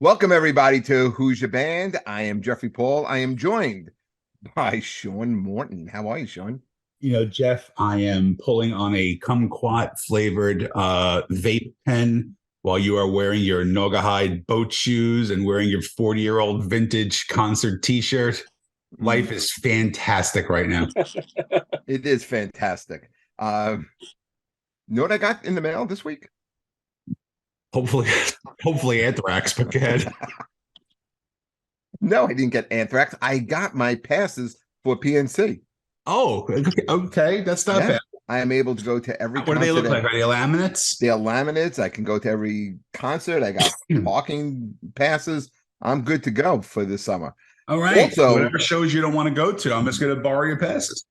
Welcome, everybody, to Who's Your Band? I am Jeffrey Paul. I am joined by Sean Morton. How are you, Sean? Jeff, I am pulling on a kumquat flavored vape pen while you are wearing your Naugahyde boat shoes and wearing your 40-year-old vintage concert t-shirt. Life is fantastic right now. It is fantastic. Know what I got in the mail this week? Hopefully anthrax, but go ahead. No, I didn't get anthrax. I got my passes for PNC. Oh, okay. That's not bad. I am able to go to every What do they look like? Are they laminates? They are laminates. I can go to every concert. I got parking passes. I'm good to go for this summer. All right. Also, whatever shows you don't want to go to, I'm just going to borrow your passes.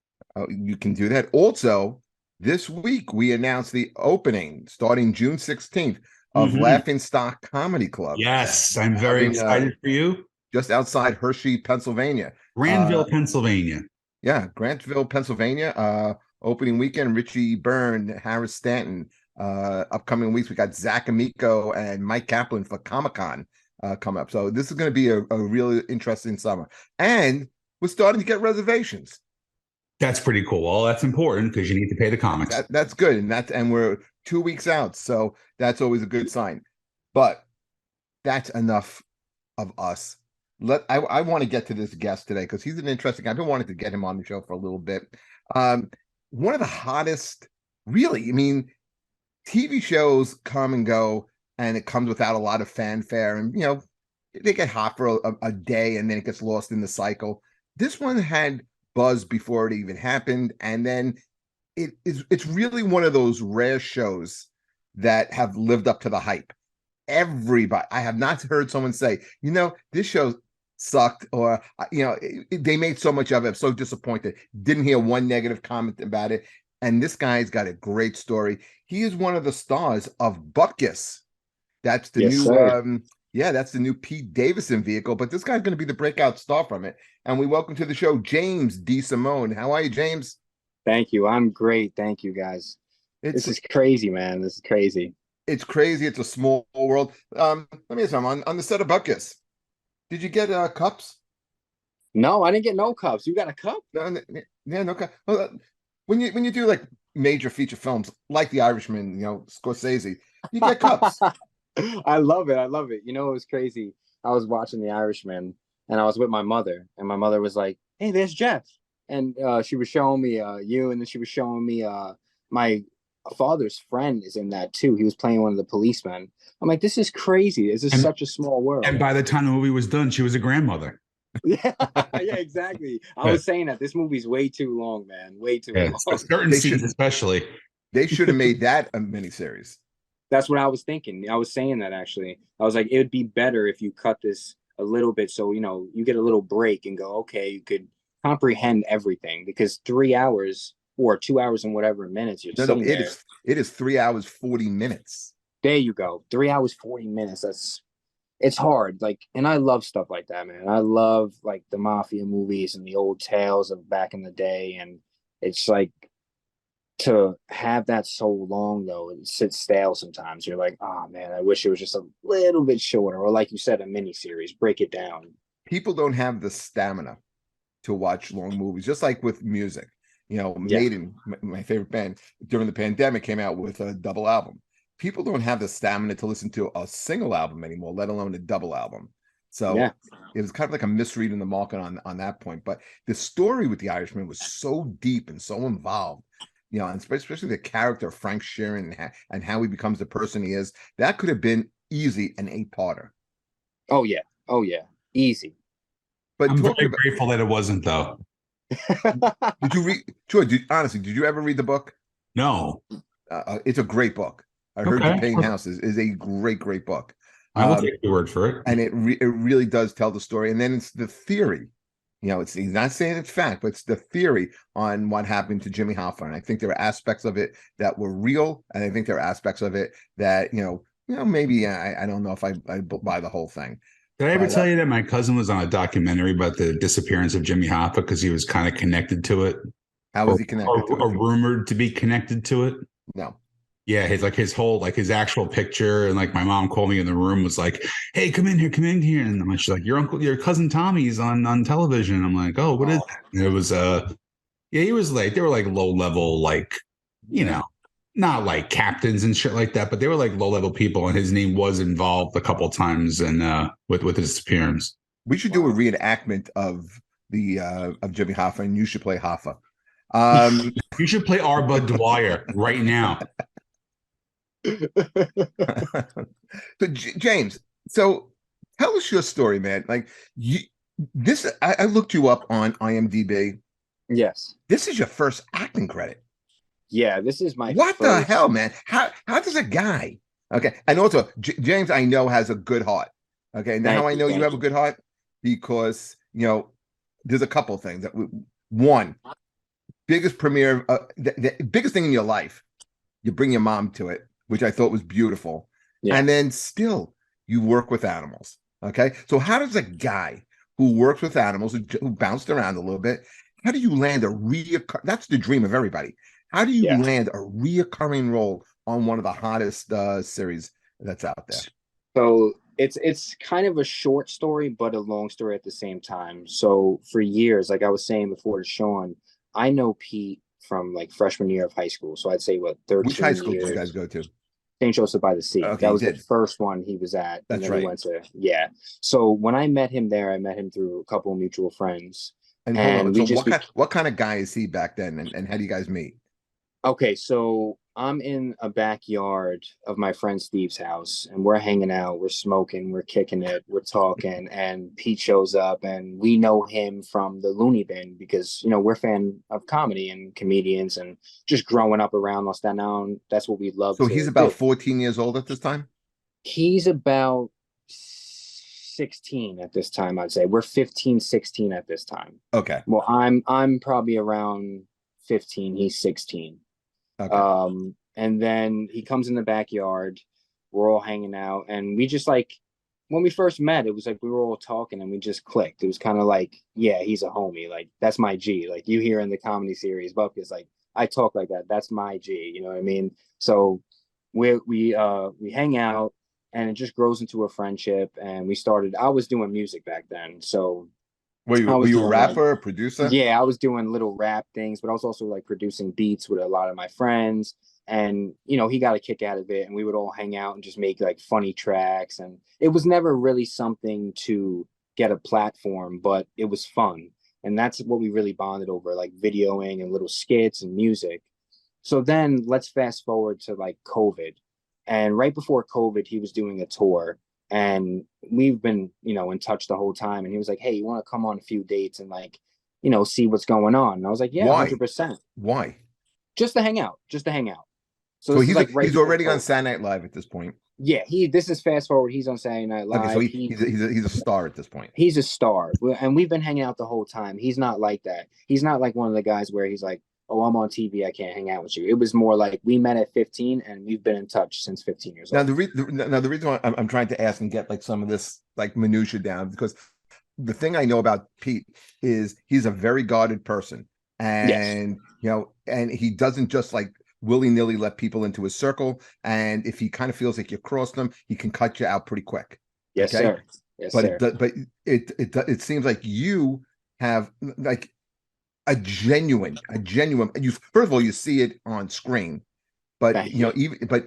You can do that. Also, this week we announced the opening starting June 16th of Laughing Stock Comedy Club. Yes, I'm very excited for you. Just outside Hershey, Pennsylvania. Granville, Pennsylvania. Yeah, Granville, Pennsylvania. Opening weekend, Richie Byrne, Harris Stanton. Upcoming weeks, we got Zach Amico and Mike Kaplan for Comic-Con coming up. So this is going to be a really interesting summer. And we're starting to get reservations. That's pretty cool. Well, that's important because you need to pay the comics. That's good. And we're 2 weeks out. So that's always a good sign. But that's enough of us. I want to get to this guest today because he's an interesting guy. I've been wanting to get him on the show for a little bit. One of the hottest, really, I mean, TV shows come and go, and it comes without a lot of fanfare. And, they get hot for a day, and then it gets lost in the cycle. This one had buzz before it even happened. And then it's really one of those rare shows that have lived up to the hype. Everybody, I have not heard someone say, this show sucked, or they made so much of it. I'm so disappointed. Didn't hear one negative comment about it. And this guy's got a great story. He is one of the stars of Bupkis. That's the that's the new Pete Davidson vehicle. But this guy's going to be the breakout star from it. And we welcome to the show James DeSimone. How are you, James? Thank you. I'm great. Thank you, guys. This is crazy, man. This is crazy. It's crazy. It's a small world. Let me ask you something. On the set of Bupkis, did you get cups? No, I didn't get no cups. You got a cup? No cup. Well, when you do like major feature films like The Irishman, Scorsese, you get cups. I love it. I love it. It was crazy. I was watching The Irishman, and I was with my mother, and my mother was like, "Hey, there's Jeff," and she was showing me you, and then she was showing me my father's friend is in that too. He was playing one of the policemen. I'm like, this is crazy. This is such a small world. And by the time the movie was done, she was a grandmother. Yeah, exactly. I was saying that this movie's way too long, man. Way too long. Certain scenes, especially. They should have made that a miniseries. That's what I was thinking. I was saying that actually. I was like, it would be better if you cut this a little bit so you get a little break and go, okay, you could comprehend everything, because 3 hours or 2 hours and whatever minutes you're sitting there. It is 3 hours 40 minutes. There you go. 3 hours 40 minutes. It's hard. And I love stuff like that, man. I love like the mafia movies and the old tales of back in the day. And it's like, to have that so long though, it sits stale sometimes. You're like, oh man, I wish it was just a little bit shorter, or like you said, a mini series. Break it down. People don't have the stamina to watch long movies, just like with music. Maiden, my favorite band during the pandemic, came out with a double album. People don't have the stamina to listen to a single album anymore, let alone a double album. So it was kind of like a misread in the market on that point. But the story with The Irishman was so deep and so involved, and especially the character of Frank Sheeran and how he becomes the person he is. That could have been easy an 8-parter. Oh yeah, easy. But I'm very grateful that it wasn't, though. Did you read? Troy, honestly, did you ever read the book? No. It's a great book. I heard The Paying House is a great book. I will take your word for it. And it really does tell the story. And then it's the theory. He's not saying it's fact, but it's the theory on what happened to Jimmy Hoffa. And I think there are aspects of it that were real, and I think there are aspects of it that maybe I don't know if I buy the whole thing. Did I ever tell you that my cousin was on a documentary about the disappearance of Jimmy Hoffa because he was kind of connected to it? How was he connected to it? Or rumored to be connected to it? No. Yeah, his whole like his actual picture, and like my mom called me in the room, was like, "Hey, come in here," and I'm like, she's like, your cousin Tommy's on television." I'm like, "Oh, what is?" Oh, And it was yeah, he was like, they were like low level, like, you know, not like captains and shit like that, but they were like low level people, and his name was involved a couple times and with his appearance. We should do a wow. reenactment of Jimmy Hoffa, and you should play Hoffa. You should play R. Bud Dwyer right now. So James, so tell us your story, man. Like you, this, I looked you up on IMDb. Yes. This is your first acting credit. Yeah, this is my What the first. hell, man? How does a guy? Okay, and also James, I know has a good heart. Okay, now how Thank I you, know you thank have a you. good heart because there's a couple things one biggest premiere, the biggest thing in your life. You bring your mom to it, which I thought was beautiful. Yeah. And then still, you work with animals. Okay. So, how does a guy who works with animals, who bounced around a little bit, how do you land a reoccurring? That's the dream of everybody. How do you Yeah. land a reoccurring role on one of the hottest series that's out there? So it's kind of a short story, but a long story at the same time. So for years, like I was saying before to Sean, I know Pete from like freshman year of high school. So I'd say what Which high 13 school did you guys years. go to? St. Joseph by the Sea. Okay, That you was the did. first one he was at, and That's then he right. went to yeah. So when I met him there, I met him through a couple of mutual friends, And hold on. and So, we just be what kind of guy is he back then? And how do you guys meet? okay. So I'm in a backyard of my friend Steve's house, and we're hanging out, we're smoking, we're kicking it, we're talking, and Pete shows up, and we know him from the Looney Bin because we're fan of comedy and comedians, and just growing up around Los Staten, that's what we love So he's to about do. 14 years old at this time. He's about 16 at this time, I'd say. We're 15, 16 at this time. Okay. Well, I'm probably around 15, he's 16. Okay. And then he comes in the backyard, we're all hanging out, and we just like when we first met, it was like we were all talking and we just clicked. It was kind of like, yeah, he's a homie. Like that's my G. Like you hear in the comedy series, Bupkis, like I talk like that. That's my G. You know what I mean? So we hang out and it just grows into a friendship. And we started. I was doing music back then, so I Were was you a doing like rapper, a producer? yeah, I was doing little rap things, but I was also like producing beats with a lot of my friends. And he got a kick out of it, and we would all hang out and just make like funny tracks. And it was never really something to get a platform, but it was fun. And that's what we really bonded over, like videoing and little skits and music. So then let's fast forward to like COVID. And right before COVID, he was doing a tour, and we've been in touch the whole time. And he was like, hey, you want to come on a few dates and like see what's going on? And I was like, yeah, Why? 100%. Why? Just to hang out. So So this is like right he's before already on COVID. Saturday Night Live at this point. Yeah, this is fast forward, he's on Saturday Night Okay, so Live. he's a star at this point. He's a star, and we've been hanging out the whole time. He's not like that. He's not like one of the guys where he's like, oh, I'm on TV, I can't hang out with you. It was more like we met at 15 and we've been in touch since 15 years Now old. the reason why I'm trying to ask and get like some of this like minutia down, because the thing I know about Pete is he's a very guarded person, Yes. and and he doesn't just like willy-nilly let people into his circle. And if he kind of feels like you're crossing him, he can cut you out pretty quick. Yes, Okay. sir. Yes, But sir. it seems like you have like a genuine you first of all you see it on screen, but Thank you.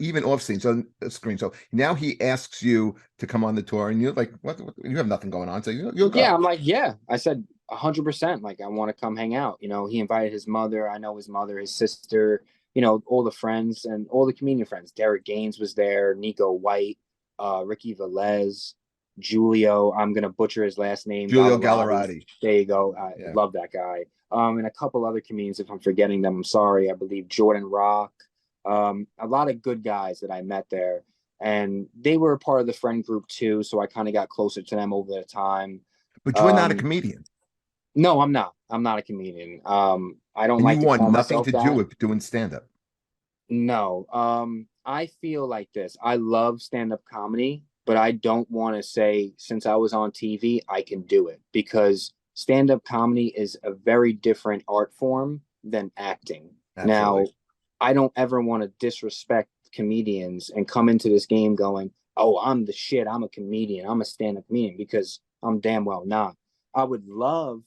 even off scene, so screen. So now he asks you to come on the tour, and you're like, what you have nothing going on, so you'll Yeah, go. I'm like, yeah. I said 100%. Like, I want to come hang out. He invited his mother. I know his mother, his sister. All the friends and all the comedian friends. Derek Gaines was there. Nico White, Ricky Velez, Julio. I'm gonna butcher his last name. Giulio Gallerati. Gallerati. There you go. I Yeah. love that guy. And a couple other comedians. If I'm forgetting them, I'm sorry. I believe Jordan Rock. A lot of good guys that I met there, and they were a part of the friend group too. So I kind of got closer to them over the time. But you're not a Um, comedian, no, I'm not. I'm not a comedian. I don't and you like to want call nothing myself to do that. with doing stand-up. No. I feel like this. I love stand-up comedy, but I don't want to say since I was on TV, I can do it because stand-up comedy is a very different art form than acting. Now, Absolutely. I don't ever want to disrespect comedians and come into this game going, oh, I'm the shit. I'm a comedian. I'm a stand-up comedian, because I'm damn well not. I would love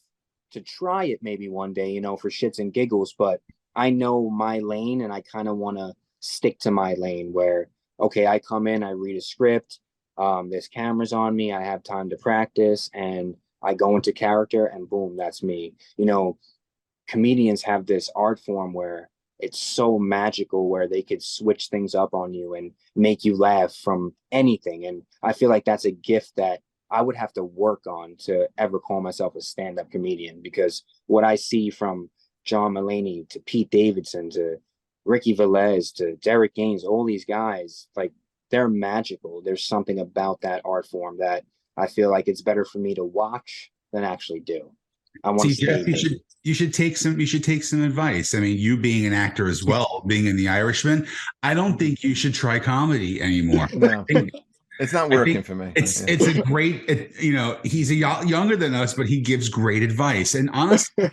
to try it maybe one day, you know, for shits and giggles, but I know my lane and I kind of want to stick to my lane where, okay, I come in, I read a script, there's cameras on me, I have time to practice, and I go into character and boom, that's me. You know, comedians have this art form where it's so magical, where they could switch things up on you and make you laugh from anything. And I feel like that's a gift that I would have to work on to ever call myself a stand-up comedian, because what I see from John Mulaney to Pete Davidson to Ricky Velez to Derek Gaines, all these guys, like, they're magical. There's something about that art form that I feel like it's better for me to watch than actually do. I want See, to Jeff, you should take some advice. I mean, you being an actor as well, being in The Irishman, I don't think you should try comedy anymore. No, it's not working for me. It's a great, you know, he's younger than us, but he gives great advice. And honestly,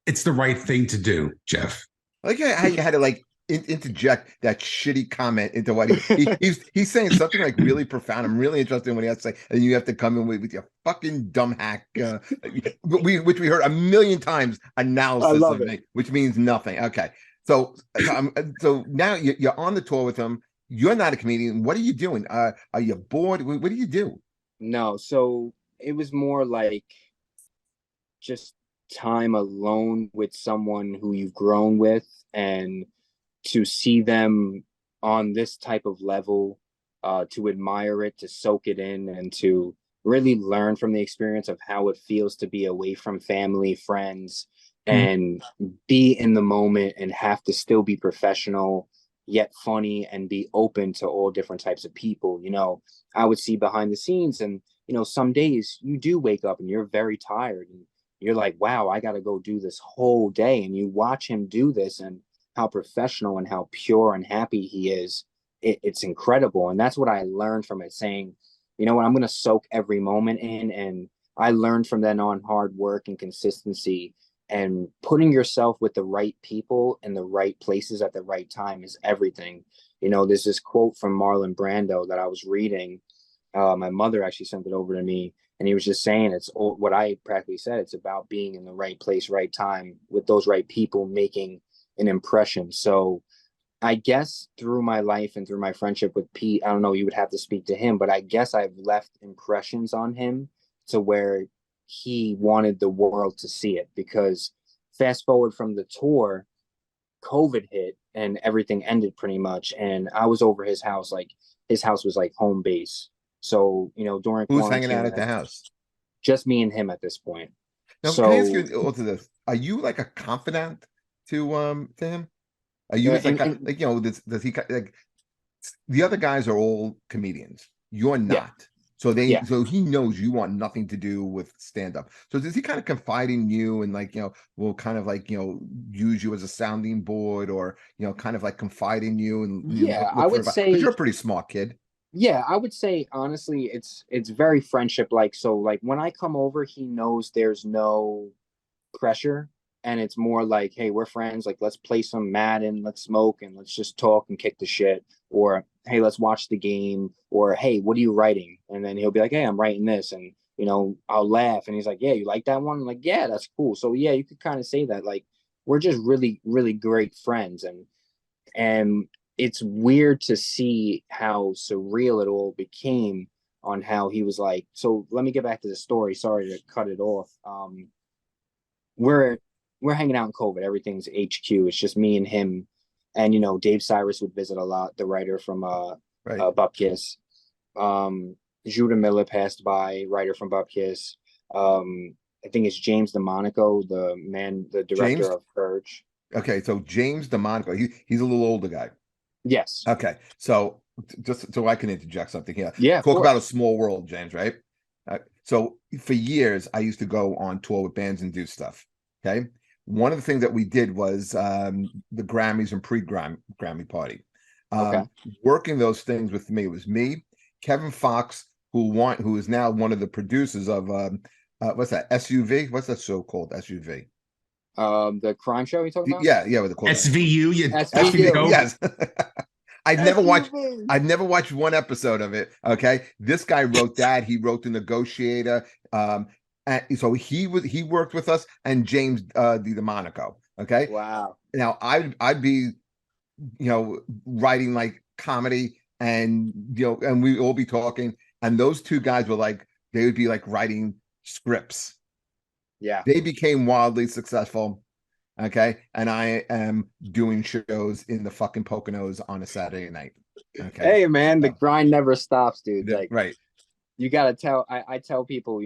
it's the right thing to do, Jeff. I like how you had to like interject that shitty comment into what he's saying something like really profound. I'm really interested in what he has to say, and you have to come in with your fucking dumb hack, which we heard a million times analysis of me, which means nothing. Okay, so now you're on the tour with him. You're not a comedian. What are you doing? Are you bored? What do you do? No, so it was more like just time alone with someone who you've grown with, and to see them on this type of level, to admire it, to soak it in, and to really learn from the experience of how it feels to be away from family, friends, and be in the moment and have to still be professional yet funny and be open to all different types of people. You know, I would see behind the scenes, and, you know, some days you do wake up and you're very tired and you're like, wow, I got to go do this whole day. And you watch him do this and how professional and how pure and happy he is. It's incredible. And that's what I learned from it, saying, you know what, I'm going to soak every moment in. And I learned from then on hard work and consistency, and putting yourself with the right people in the right places at the right time is everything. You know, there's this quote from Marlon Brando that I was reading. My mother actually sent it over to me, and he was just saying, it's what I practically said. It's about being in the right place, right time, with those right people, making an impression. So I guess through my life and through my friendship with Pete, I don't know, you would have to speak to him, but I guess I've left impressions on him to where he wanted the world to see it. Because fast forward from the tour, COVID hit and everything ended pretty much. And I was over his house, like his house was like home base. So, you know, during Who's hanging out at the house? Just me and him at this point. Now, can I ask you also this? Are you like a confidant to him? Are you like you know, does he like, the other guys are all comedians? You're not. Yeah. So he knows you want nothing to do with stand-up. So does he kind of confide in you and, like, you know, will kind of like, you know, use you as a sounding board, or, you know, kind of like confide in you? And I would say, you're a pretty smart kid. Yeah, I would say honestly, it's very friendship like. So like when I come over, he knows there's no pressure, and it's more like, hey, we're friends, like let's play some Madden, let's smoke, and let's just talk and kick the shit. Or hey, let's watch the game. Or hey, what are you writing? And then he'll be like, hey, I'm writing this. And, you know, I'll laugh, and he's like, yeah, you like that one? I'm like, yeah, that's cool. So yeah, you could kind of say that, like, we're just really, really great friends. And it's weird to see how surreal it all became, on how he was like, so let me get back to the story. Sorry to cut it off. We're hanging out in COVID. Everything's HQ. It's just me and him. And, you know, Dave Cyrus would visit a lot, the writer from Bupkis. Judah Miller passed by, writer from Bupkis. I think it's James DeMonico, the director of Purge. Okay, so James DeMonico, he's a little older guy. Yes. Okay, so just so I can interject something here. Yeah. Talk about a small world, James, right? So for years, I used to go on tour with bands and do stuff. Okay. One of the things that we did was the Grammys and pre-Grammy party. Working those things with me was me, Kevin Fox, who is now one of the producers of what's that, SUV? What's that show called, SUV? The crime show you talking about? Yeah, with the SVU. SVU. Yes. SUV. I've never watched one episode of it. Okay. This guy wrote that. He wrote The Negotiator. And so he worked with us, and James DeMonico. Okay. Wow. Now I'd be, writing like comedy, and and we all be talking, and those two guys were like, they would be like writing scripts. Yeah. They became wildly successful. Okay. And I am doing shows in the fucking Poconos on a Saturday night. Okay. Hey man, the grind never stops, dude. Like, right. You gotta tell. I tell people,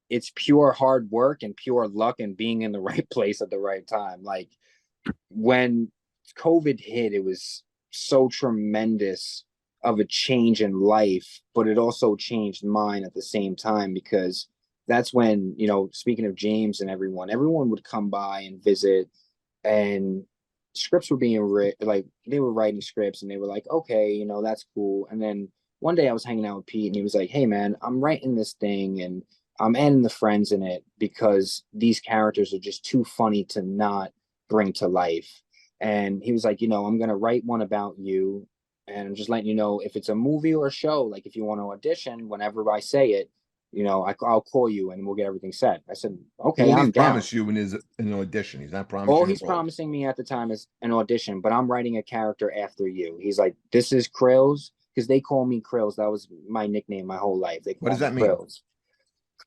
it's pure hard work and pure luck and being in the right place at the right time. Like when COVID hit, it was so tremendous of a change in life, but it also changed mine at the same time, because that's when, speaking of James and everyone would come by and visit, and scripts were being like they were writing scripts, and they were like, okay, that's cool. And then one day I was hanging out with Pete, and he was like, hey man, I'm writing this thing and I'm adding the friends in it because these characters are just too funny to not bring to life. And he was like, I'm going to write one about you, and I'm just letting you know if it's a movie or a show, like if you want to audition, whenever I say it, I'll call you and we'll get everything set. I said, okay, well, I'm down. Promise you in an audition. He's not promising. All he's promising me at the time is an audition, but I'm writing a character after you. He's like, this is Crillz, because they call me Crillz. That was my nickname my whole life. They call what does that mean? Crillz.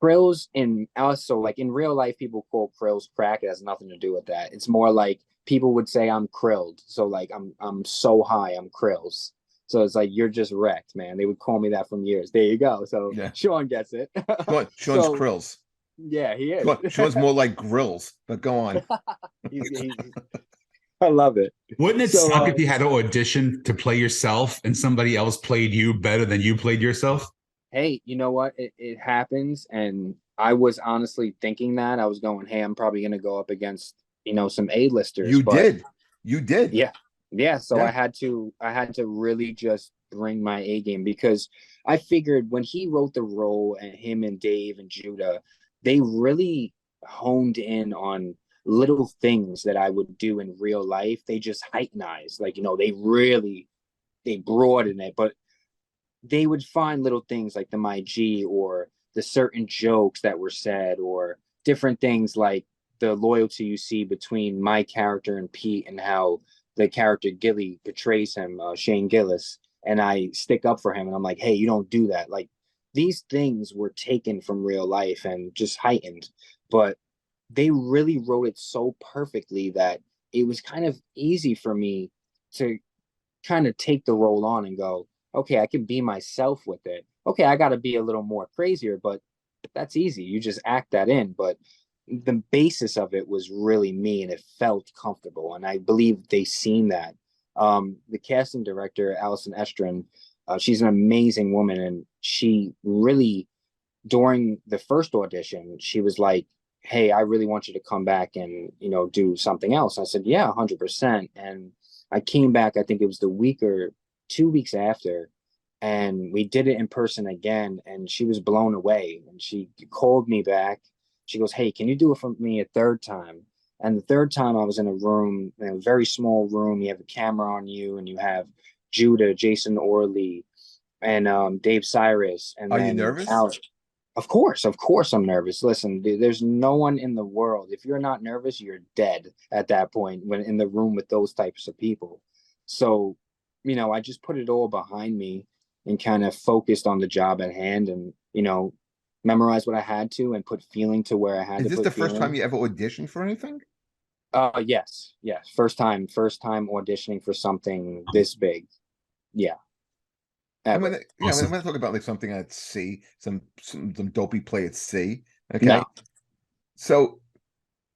Crillz in also, like in real life, people call Crillz crack. It has nothing to do with that. It's more like people would say I'm krilled. So like I'm so high, I'm Crillz. So it's like, you're just wrecked, man. They would call me that from years. There you go. So yeah. Sean gets it. Sean's Crillz. Yeah, he is. Sean's more like grills, but go on. I love it. Wouldn't it suck if you had to audition to play yourself and somebody else played you better than you played yourself? Hey, you know what? It happens. And I was honestly thinking that. I was going, hey, I'm probably going to go up against, some A-listers. You did. Yeah. Yeah. So yeah. I had to really just bring my A game, because I figured when he wrote the role, and him and Dave and Judah, they really honed in on little things that I would do in real life. They just heightenized, like, they broadened it, but they would find little things like the My G, or the certain jokes that were said, or different things like the loyalty you see between my character and Pete, and how the character Gilly betrays him, Shane Gillis, and I stick up for him, and I'm like, hey, you don't do that. Like, these things were taken from real life and just heightened, but they really wrote it so perfectly that it was kind of easy for me to kind of take the role on and go, okay, I can be myself with it. Okay, I got to be a little more crazier, but that's easy. You just act that in. But the basis of it was really me, and it felt comfortable. And I believe they seen that. The casting director, Allison Estrin, she's an amazing woman. And she really, during the first audition, she was like, hey, I really want you to come back and, do something else. I said, yeah, 100%. And I came back, I think it was the week or 2 weeks after, and we did it in person again. And she was blown away. And she called me back. She goes, hey, can you do it for me a third time? And the third time I was in a room, in a very small room. You have a camera on you, and you have Judah, Jason Orley, and Dave Cyrus. And are you nervous? Of course I'm nervous. Listen, there's no one in the world. If you're not nervous, you're dead at that point when in the room with those types of people. So, I just put it all behind me and kind of focused on the job at hand, and, memorized what I had to and put feeling to where I had to. Is this the first time you ever auditioned for anything? Yes. First time auditioning for something this big. Yeah. I'm gonna talk about like something at sea, some dopey play at sea. Okay. No. So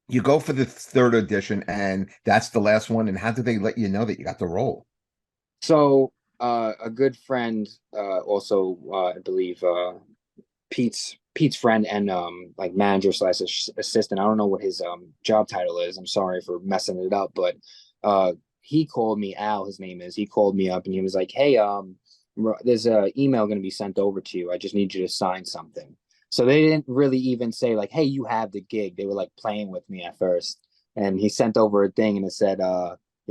you go for the third audition, and that's the last one. And how did they let you know that you got the role? So a good friend, also I believe Pete's friend and like manager / assistant. I don't know what his job title is. I'm sorry for messing it up, but he called me. Al, his name is. He called me up, and he was like, hey, there's an email going to be sent over to you. I just need you to sign something. So they didn't really even say like, hey, you have the gig. They were like playing with me at first. And he sent over a thing, and it said,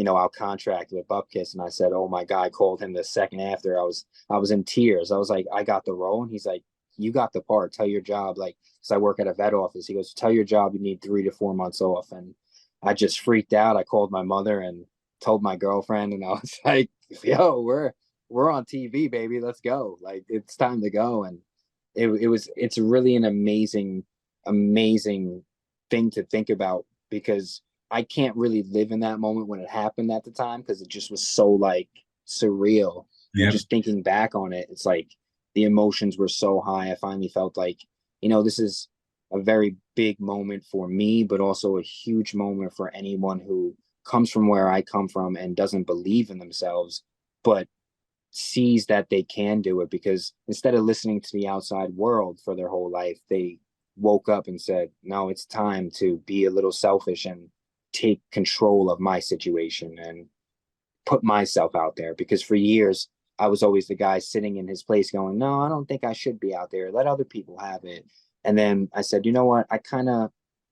out contract with Bupkis. And I said, oh my God, I called him the second after. I was in tears. I was like, I got the role. And he's like, you got the part. Tell your job. Like, because I work at a vet office. He goes, tell your job you need 3 to 4 months off. And I just freaked out. I called my mother and told my girlfriend, and I was like, yo, we're on TV, baby. Let's go. Like, it's time to go. And it's really an amazing thing to think about, because I can't really live in that moment when it happened at the time, because it just was so like surreal. Yep. And just thinking back on it, it's like the emotions were so high. I finally felt like, this is a very big moment for me, but also a huge moment for anyone who comes from where I come from and doesn't believe in themselves, but sees that they can do it, because instead of listening to the outside world for their whole life, they woke up and said, no, it's time to be a little selfish and take control of my situation and put myself out there. Because for years, I was always the guy sitting in his place going, no, I don't think I should be out there. Let other people have it. And then I said, you know what? I kind of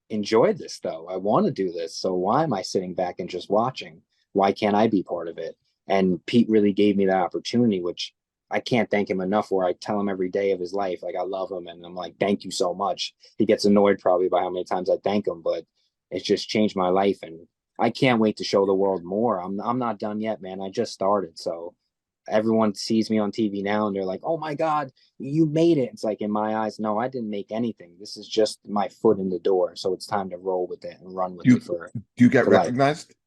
enjoyed this, though. I want to do this. So why am I sitting back and just watching? Why can't I be part of it? And Pete really gave me that opportunity, which I can't thank him enough for. I tell him every day of his life, like, I love him. And I'm like, thank you so much. He gets annoyed probably by how many times I thank him, but it's just changed my life. And I can't wait to show the world more. I'm not done yet, man. I just started. So everyone sees me on TV now and they're like, oh my God, you made it. It's like, in my eyes, no, I didn't make anything. This is just my foot in the door. So it's time to roll with it and run with it Do you get recognized? Life.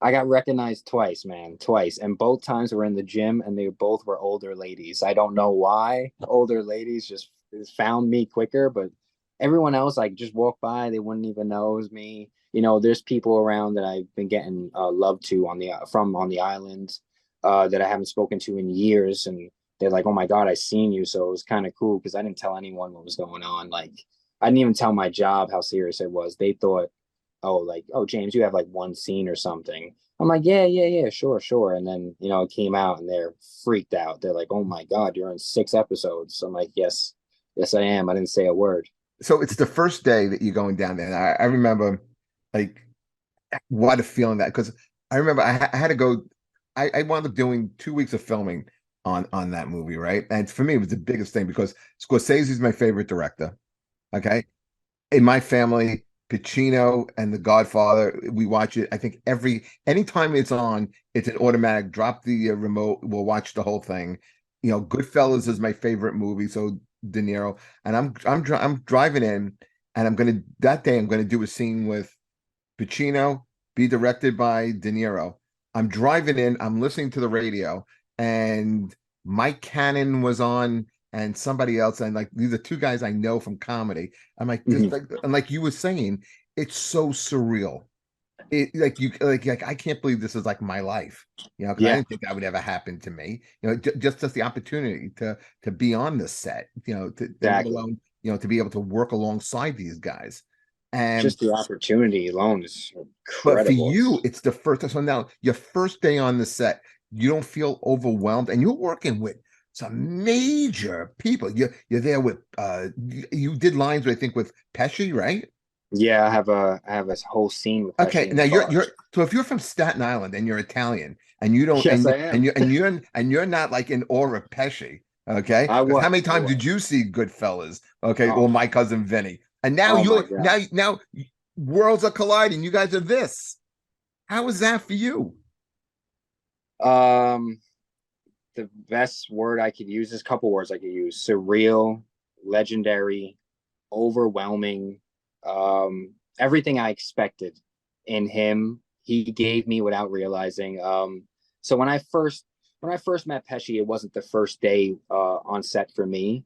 I got recognized twice, man, twice. And both times were in the gym, and they both were older ladies. I don't know why older ladies just found me quicker, but everyone else, like, just walked by. They wouldn't even know it was me. There's people around that I've been getting love to on the island that I haven't spoken to in years. And they're like, oh my God, I seen you. So it was kind of cool, because I didn't tell anyone what was going on. Like, I didn't even tell my job how serious it was. They thought, oh, James, you have like one scene or something. I'm like, yeah, sure. And then, it came out and they're freaked out. They're like, oh my God, you're in 6 episodes. So I'm like, yes, I am. I didn't say a word. So it's the first day that you're going down there. And I remember, like, what a feeling that, because I remember I had to go, I wound up doing 2 weeks of filming on that movie, right? And for me, it was the biggest thing, because Scorsese's my favorite director. Okay. In my family, Pacino and The Godfather, we watch it. I think anytime it's on, it's an automatic drop the remote. We'll watch the whole thing. Goodfellas is my favorite movie. So De Niro, and I'm driving in, and I'm gonna do a scene with Pacino, be directed by De Niro. I'm driving in. I'm listening to the radio, and Mike Cannon was on, and somebody else, and like, these are 2 guys I know from comedy. I'm like, this, and like you were saying, it's so surreal. It like I can't believe this is like my life, because I didn't think that would ever happen to me. Just the opportunity to be on this set, let alone, to be able to work alongside these guys. And just the opportunity alone is incredible. But for you, it's the first. So now, your first day on the set, you don't feel overwhelmed, and you're working with some major people. You're there with you did lines, I think, with Pesci, right? Yeah, I have a whole scene with Pesci. Okay, now you're so if you're from Staten Island and you're Italian and you don't, yes, I am. and you're not like in awe of Pesci, okay? How many times did you see Goodfellas? Okay, or My Cousin Vinny? And now now worlds are colliding. You guys are this. How is that for you? The best word I could use is a couple words I could use: surreal, legendary, overwhelming. Everything I expected in him, he gave me without realizing. So when I first met Pesci, it wasn't the first day on set for me.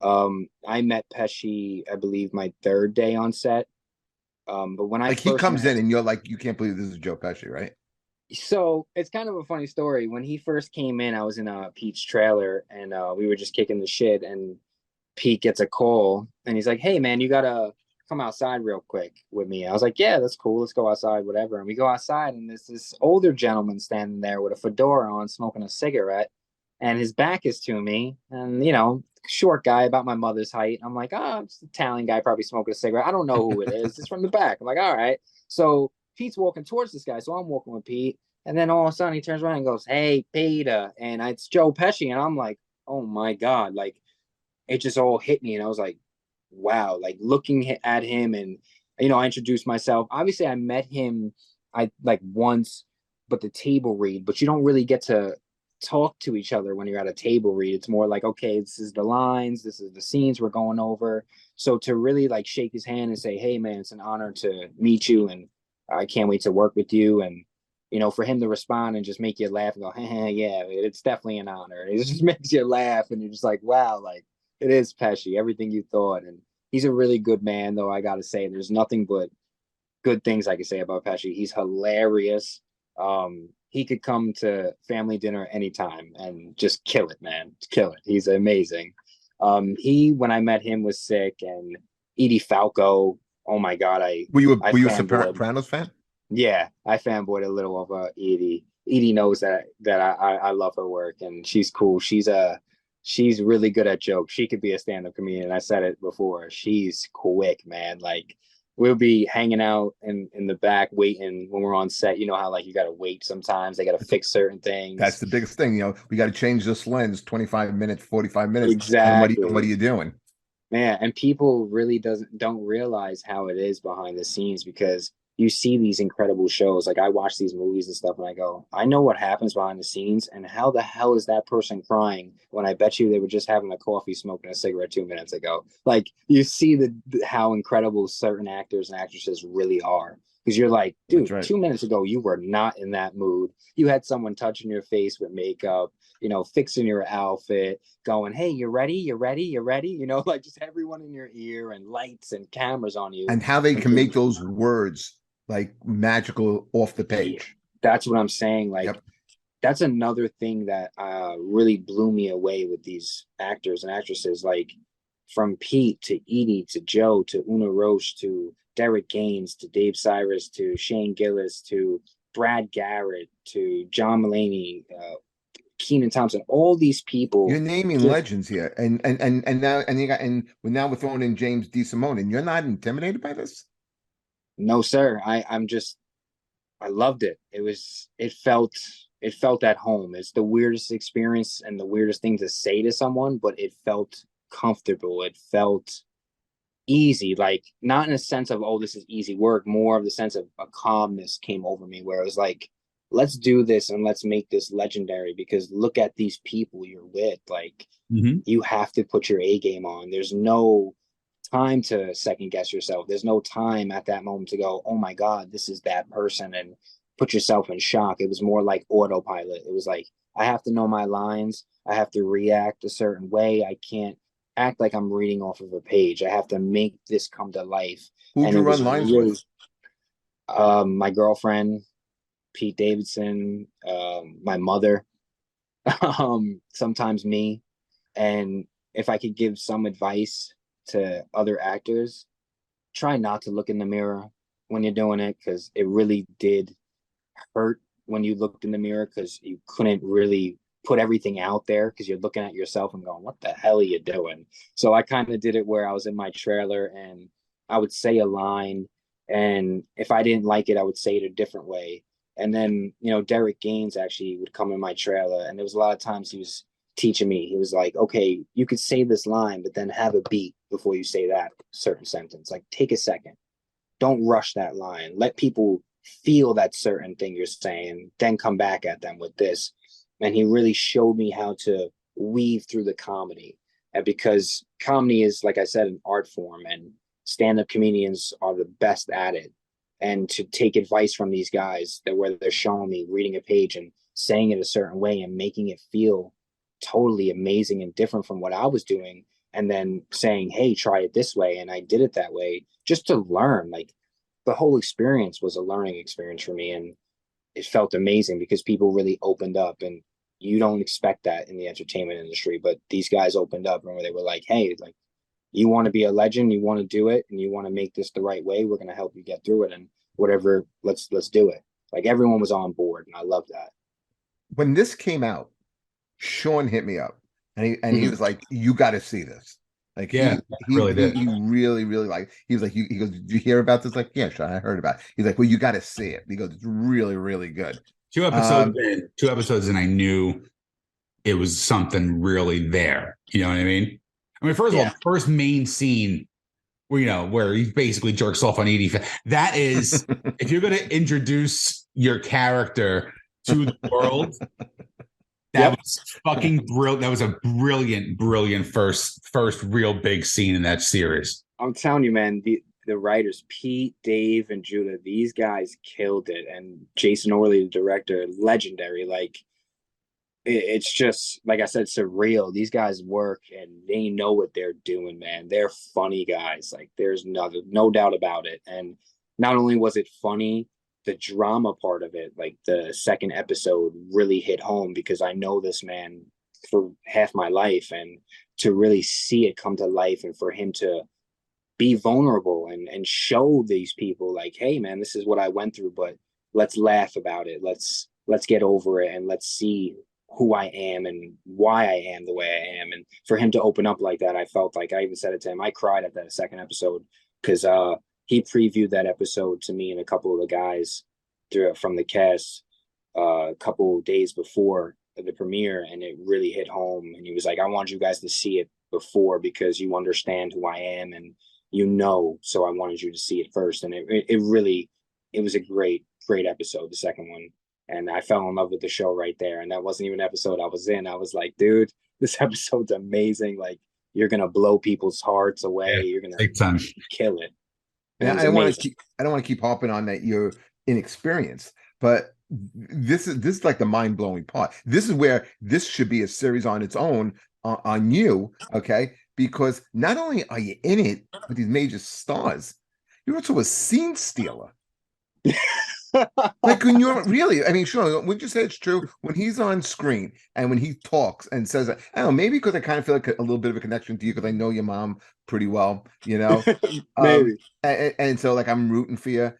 I met Pesci, I believe, my 3rd day on set. But when he comes in and you're like, you can't believe this is Joe Pesci, right? So it's kind of a funny story. When he first came in, I was in Pete's trailer, and we were just kicking the shit, and Pete gets a call and he's like, hey man, you gotta come outside real quick with me. I was like, yeah, that's cool, let's go outside, whatever. And we go outside, and there's this older gentleman standing there with a fedora on, smoking a cigarette, and his back is to me, and short guy about my mother's height. I'm like, it's an Italian guy, probably smoking a cigarette. I don't know who it is. It's from the back. I'm like, all right. So Pete's walking towards this guy, so I'm walking with Pete, and then all of a sudden he turns around and goes, "Hey, Peter," and it's Joe Pesci, and I'm like, "Oh my god!" Like it just all hit me, and I was like, "Wow!" Like looking at him, and I introduced myself. Obviously, I met him, I like once, but the table read, but you don't really get to talk to each other when you're at a table read. It's more like, okay, this is the lines, this is the scenes we're going over. So to really like shake his hand and say, "Hey man, it's an honor to meet you, and I can't wait to work with you," and for him to respond and just make you laugh and go, "Hey, yeah, it's definitely an honor." It just makes you laugh, and you're just like, wow, like it is Pesci, everything you thought. And he's a really good man, though. I gotta say, there's nothing but good things I can say about Pesci. He's hilarious. He could come to family dinner anytime and just kill it, man. Kill it. He's amazing. When I met him, was sick, and Edie Falco. Oh my god, I Were you a fanboyed. Sopranos fan? Yeah, I fanboyed a little of Edie. Edie knows that I love her work, and she's cool. She's really good at jokes. She could be a stand-up comedian. I said it before. She's quick, man. Like we'll be hanging out in the back waiting when we're on set. You know how like you gotta wait sometimes. They gotta fix certain That's things. the biggest thing. We got to change this lens 25 minutes, 45 minutes. And what are Exactly. you doing? Man, and people really don't realize how it is behind the scenes, because you see these incredible shows. Like I watch these movies and stuff, and I go, I know what happens behind the scenes, and how the hell is that person crying when I bet you they were just having a coffee, smoking a cigarette 2 minutes ago? Like you see how incredible certain actors and actresses really are. Because you're like, That's dude, right. 2 minutes ago you were not in that mood. You had someone touching your face with makeup, fixing your outfit, going, "Hey, you ready? You ready? You ready?" Like just everyone in your ear and lights and cameras on you. And how they And can make those words like magical off the yeah, page. that's what I'm saying. Like Yep. that's another thing that really blew me away with these actors and actresses. Like from Pete to Edie to Joe to Una Roche to Derek Gaines to Dave Cyrus to Shane Gillis to Brad Garrett to John Mulaney, Keenan Thompson, all these people. You're naming Just legends here. And now we're throwing in James DeSimone. And you're not intimidated by this? no, sir. I loved it. It felt at home. It's the weirdest experience and the weirdest thing to say to someone, but it felt comfortable. It felt easy, like not in a sense of, oh, this is easy work, more of the sense of a calmness came over me where it was like, let's do this and let's make this legendary, because look at these people you're with. Like Mhm. you have to put your A game on. There's no time to second guess yourself. There's no time at that moment to go, "Oh my god, this is that person," and put yourself in shock. It was more like autopilot. It was like, I have to know my lines. I have to react a certain way. I can't act like I'm reading off of a page. I have to make this come to life. Who'd And you it run was lines really with? my girlfriend, Pete Davidson, my mother, sometimes me. And if I could give some advice to other actors, try not to look in the mirror when you're doing it, because it really did hurt when you looked in the mirror, because you couldn't really put everything out there because you're looking at yourself and going, "What the hell are you doing?" So I kind of did it where I was in my trailer and I would say a line, and if I didn't like it, I would say it a different way. And then, Derek Gaines actually would come in my trailer, and there was a lot of times he was teaching me. He was like, "Okay, you could say this line, but then have a beat before you say that certain sentence. Like, take a second. Don't rush that line. Let people feel that certain thing you're saying, then come back at them with this." And he really showed me how to weave through the comedy. And because comedy is, like I said, an art form, and stand-up comedians are the best at it. And to take advice from these guys, that where they're showing me reading a page and saying it a certain way and making it feel totally amazing and different from what I was doing, and then saying, "Hey, try it this way," and I did it that way just to learn. Like the whole experience was a learning experience for me, and it felt amazing because people really opened up, and you don't expect that in the entertainment industry, but these guys opened up and they were like, "Hey, like you want to be a legend, you want to do it, and you want to make this the right way, we're going to help you get through it, and whatever, let's do it." Like everyone was on board, and I love that. When this came out, Sean hit me up and he Mhm. was like, "You got to see this." Like Yeah, really did. he really really like. He was like, he goes, did you hear about this? Like, yeah, sure, I heard about it. He's like, well, you got to see it. He goes, it's really really good. Two episodes in, I knew it was something really there. You know what I mean? I mean, first of all, Yeah. the first main scene where he basically jerks off on Edie. That is, if you're going to introduce your character to the world, that was fucking brilliant. That was a brilliant first real big scene in that series. I'm telling you, man, the writers, Pete, Dave, and Judah, these guys killed it. And Jason Orley, the director, legendary. Like, it's just, like I said, surreal. These guys work and they know what they're doing, man. They're funny guys. Like, there's no doubt about it. And not only was it funny, the drama part of it, like the second episode, really hit home because I know this man for half my life, and to really see it come to life and for him to be vulnerable and show these people like, hey man, this is what I went through, but let's laugh about it. Let's get over it and let's see who I am and why I am the way I am. And for him to open up like that, I felt like, I even said it to him, I cried at that second episode because he previewed that episode to me and a couple of the guys from the cast a couple of days before the premiere, and it really hit home. And he was like, I want you guys to see it before because you understand who I am and so I wanted you to see it first. And it was a great episode, the second one. And I fell in love with the show right there. And that wasn't even an episode I was in. I was like, dude, this episode's amazing. Like, you're gonna blow people's hearts away. Yeah, you're gonna big time. kill it. And I don't want to keep harping on that you're inexperienced, but this is like the mind-blowing part. This is where this should be a series on its own on you, okay? Because not only are you in it with these major stars, you're also a scene stealer. Like, when you're really, I mean, sure, would you say it's true when he's on screen and when he talks and says, I don't know, maybe because I kind of feel like a little bit of a connection to you because I know your mom pretty well, Maybe. And so like I'm rooting for you,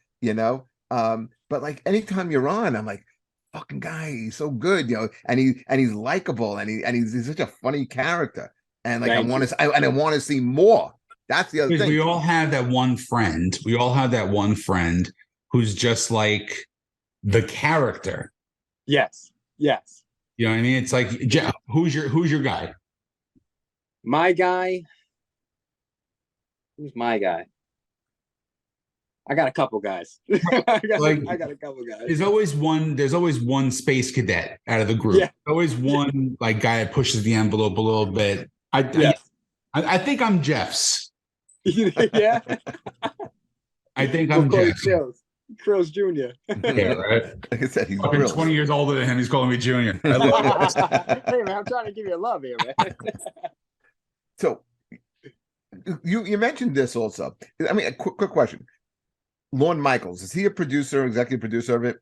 but like anytime you're on, I'm like, fucking guy, he's so good, and he's likable and he's such a funny character, and like I want to see more. That's the other thing. We all have that one friend. Who's just like the character. Yes. You know what I mean? It's like, who's your guy? My guy. Who's my guy? I got a couple guys. I got a couple guys. There's always one space cadet out of the group. Yeah. Always one like guy that pushes the envelope a little bit. I think I'm Jeff's. Yeah. I think I'm Jeff's. Crillz Jr. Yeah, right. Like I said, he's 20 years older than him. He's calling me Junior. I love it. Hey man, I'm trying to give you a love here, man. So you mentioned this also. I mean, a quick question. Lorne Michaels, is he a executive producer of it?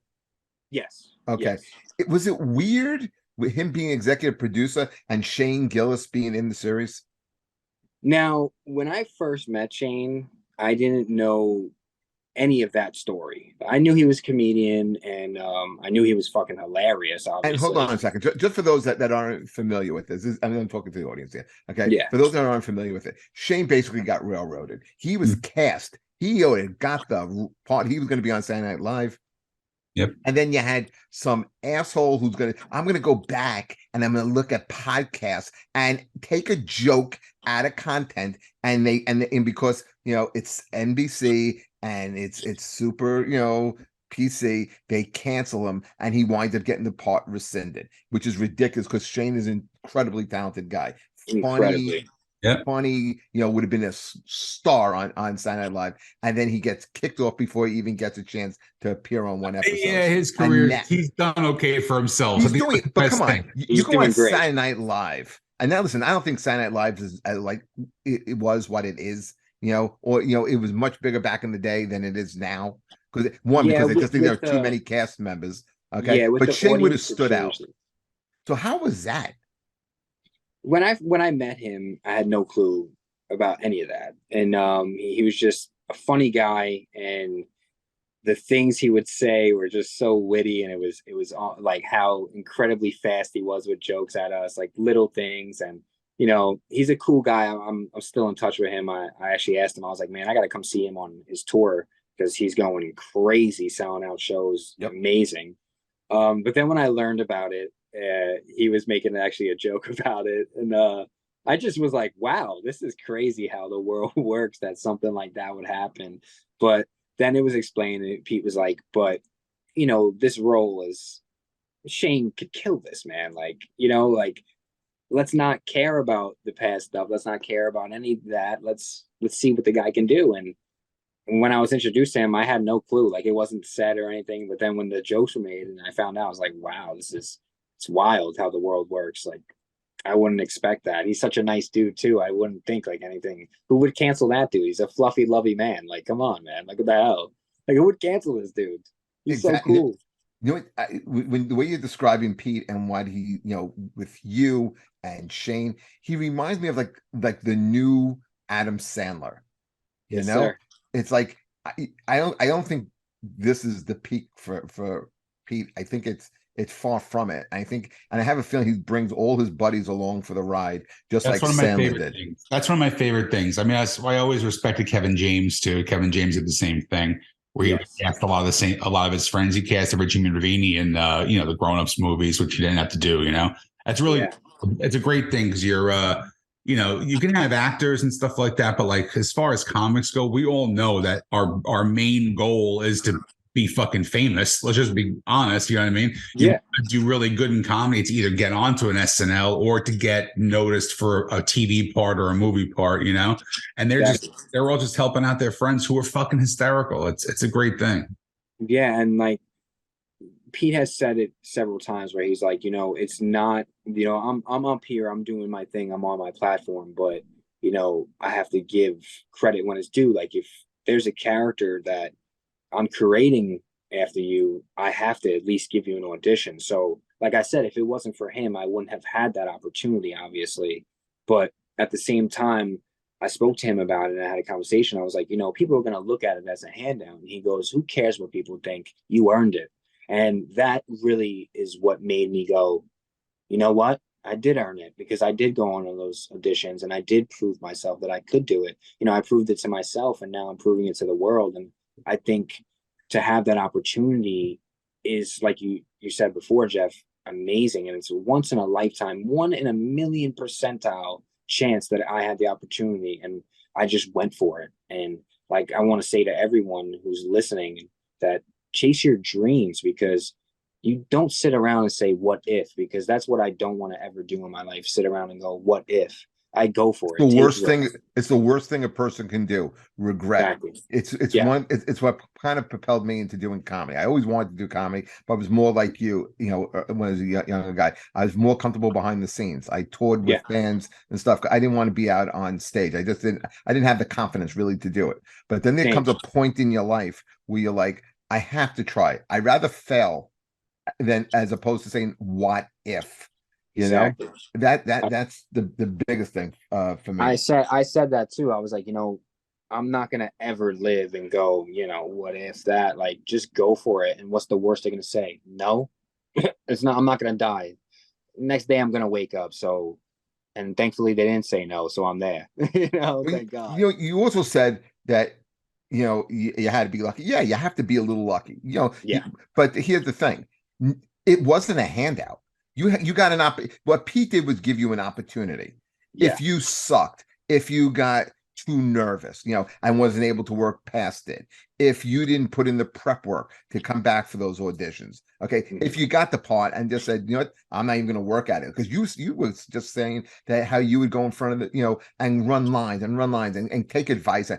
Yes. Okay. Yes. Was it weird with him being executive producer and Shane Gillis being in the series? Now, when I first met Shane, I didn't know any of that story. I knew he was a comedian, and I knew he was fucking hilarious, obviously. And hold on a second, just for those that aren't familiar with this, I'm talking to the audience here, okay? Yeah. For those that aren't familiar with it, Shane basically got railroaded. He was cast. He got the part. He was going to be on Saturday Night Live. Yep. And then you had some asshole who's I'm going to go back and I'm going to look at podcasts and take a joke out of content, and because it's NBC and it's super PC, they cancel him, and he winds up getting the part rescinded, which is ridiculous because Shane is an incredibly talented guy. Incredibly. Funny, would have been a star on Saturday Night Live, and then he gets kicked off before he even gets a chance to appear on one episode. Yeah, his career, he's done okay for himself. He's doing, but come on, you go on great. Saturday Night Live, and now listen, I don't think Saturday Night Live is like it was what it is, or it was much bigger back in the day than it is now. Because I just think there are too many cast members. Okay, but Shane would have stood out. So how was that? When I met him, I had no clue about any of that, and he was just a funny guy, and the things he would say were just so witty, and it was like how incredibly fast he was with jokes at us, like little things, and you know, he's a cool guy. I'm still in touch with him. I actually asked him. I was like, man, I got to come see him on his tour because he's going crazy, selling out shows, Yep. amazing. But then when I learned about it, he was making actually a joke about it, and I just was like, wow, this is crazy how the world works. That something like that would happen. But then it was explained, and Pete was like, but you know, this role is Shane could kill this man. Like, you know, like let's not care about the past stuff. Let's not care about any of that. Let's see what the guy can do. And when I was introduced to him, I had no clue. Like it wasn't said or anything. But then when the jokes were made and I found out, I was like, wow, it's wild how the world works. Like I wouldn't expect that. He's such a nice dude too. I wouldn't think like anything. Who would cancel that dude? He's a fluffy, lovey man. Like, come on, man. Like what the hell? Like who would cancel this dude? He's so Exactly. cool. You know what, when the way you're describing Pete and what he, you know, with you and Shane, he reminds me of like the new Adam Sandler. You Yes, know, sir. it's like I don't think this is the peak for Pete. I think it's far from it. I think, and I have a feeling he brings all his buddies along for the ride, just That's like one of my Sandler favorite did. things. That's one of my favorite things. I mean, I always respected Kevin James too. Kevin James did the same thing where he would Yes. cast a lot of his friends. He cast Richie Ravini in you know, the Grown Ups movies, which he didn't have to do. You know, that's really Yeah. it's a great thing because you're you know, you can have actors and stuff like that, but like as far as comics go, we all know that our main goal is to be fucking famous. Let's just be honest. You know what I mean? You Yeah. do really good in comedy to either get onto an SNL or to get noticed for a TV part or a movie part, you know? And Exactly. they're all just helping out their friends who are fucking hysterical. It's a great thing. Yeah. And like Pete has said it several times where he's like, you know, it's not, you know, I'm up here, I'm doing my thing, I'm on my platform, but you know, I have to give credit when it's due. Like if there's a character that I'm creating after you, I have to at least give you an audition. So, like I said, if it wasn't for him, I wouldn't have had that opportunity, obviously. But at the same time, I spoke to him about it and I had a conversation. I was like, you know, people are going to look at it as a handout. And he goes, who cares what people think? You earned it. And that really is what made me go, you know what? I did earn it because I did go on those auditions and I did prove myself that I could do it. You know, I proved it to myself and now I'm proving it to the world. And I think to have that opportunity is like you said before, Jeff, amazing. And it's a once in a lifetime, 1 in a million percentile chance that I had the opportunity and I just went for it. And like I want to say to everyone who's listening that chase your dreams because you don't sit around and say what if, because that's what I don't want to ever do in my life. Sit around and go, what if? I go for The it. worst thing, it's the worst thing a person can do. Regret. Exactly. It's it's what kind of propelled me into doing comedy. I always wanted to do comedy, but I was more like you know, when I was a younger guy, I was more comfortable behind the scenes. I toured with bands and stuff. I didn't want to be out on stage. I didn't have the confidence really to do it. But then there Same. comes a point in your life where you're like, I have to try. I'd rather fail than as opposed to saying what if. You Exactly. know, that's the biggest thing for me. I said that too. I was like, you know, I'm not gonna ever live and go, you know, what if that? Like, just go for it. And what's the worst they're gonna say? No, it's not. I'm not gonna die. Next day, I'm gonna wake up. So, and thankfully, they didn't say no, so I'm there. You know, thank God. You know, you also said that you know you had to be lucky. Yeah, you have to be a little lucky. You know, Yeah. but here's the thing: it wasn't a handout. You got an what Pete did was give you an opportunity. Yeah. If you sucked, if you got too nervous, you know, and wasn't able to work past it, if you didn't put in the prep work to come back for those auditions, okay, if you got the part and just said, you know what, I'm not even going to work at it, because you was just saying that how you would go in front of the, you know, and run lines and take advice.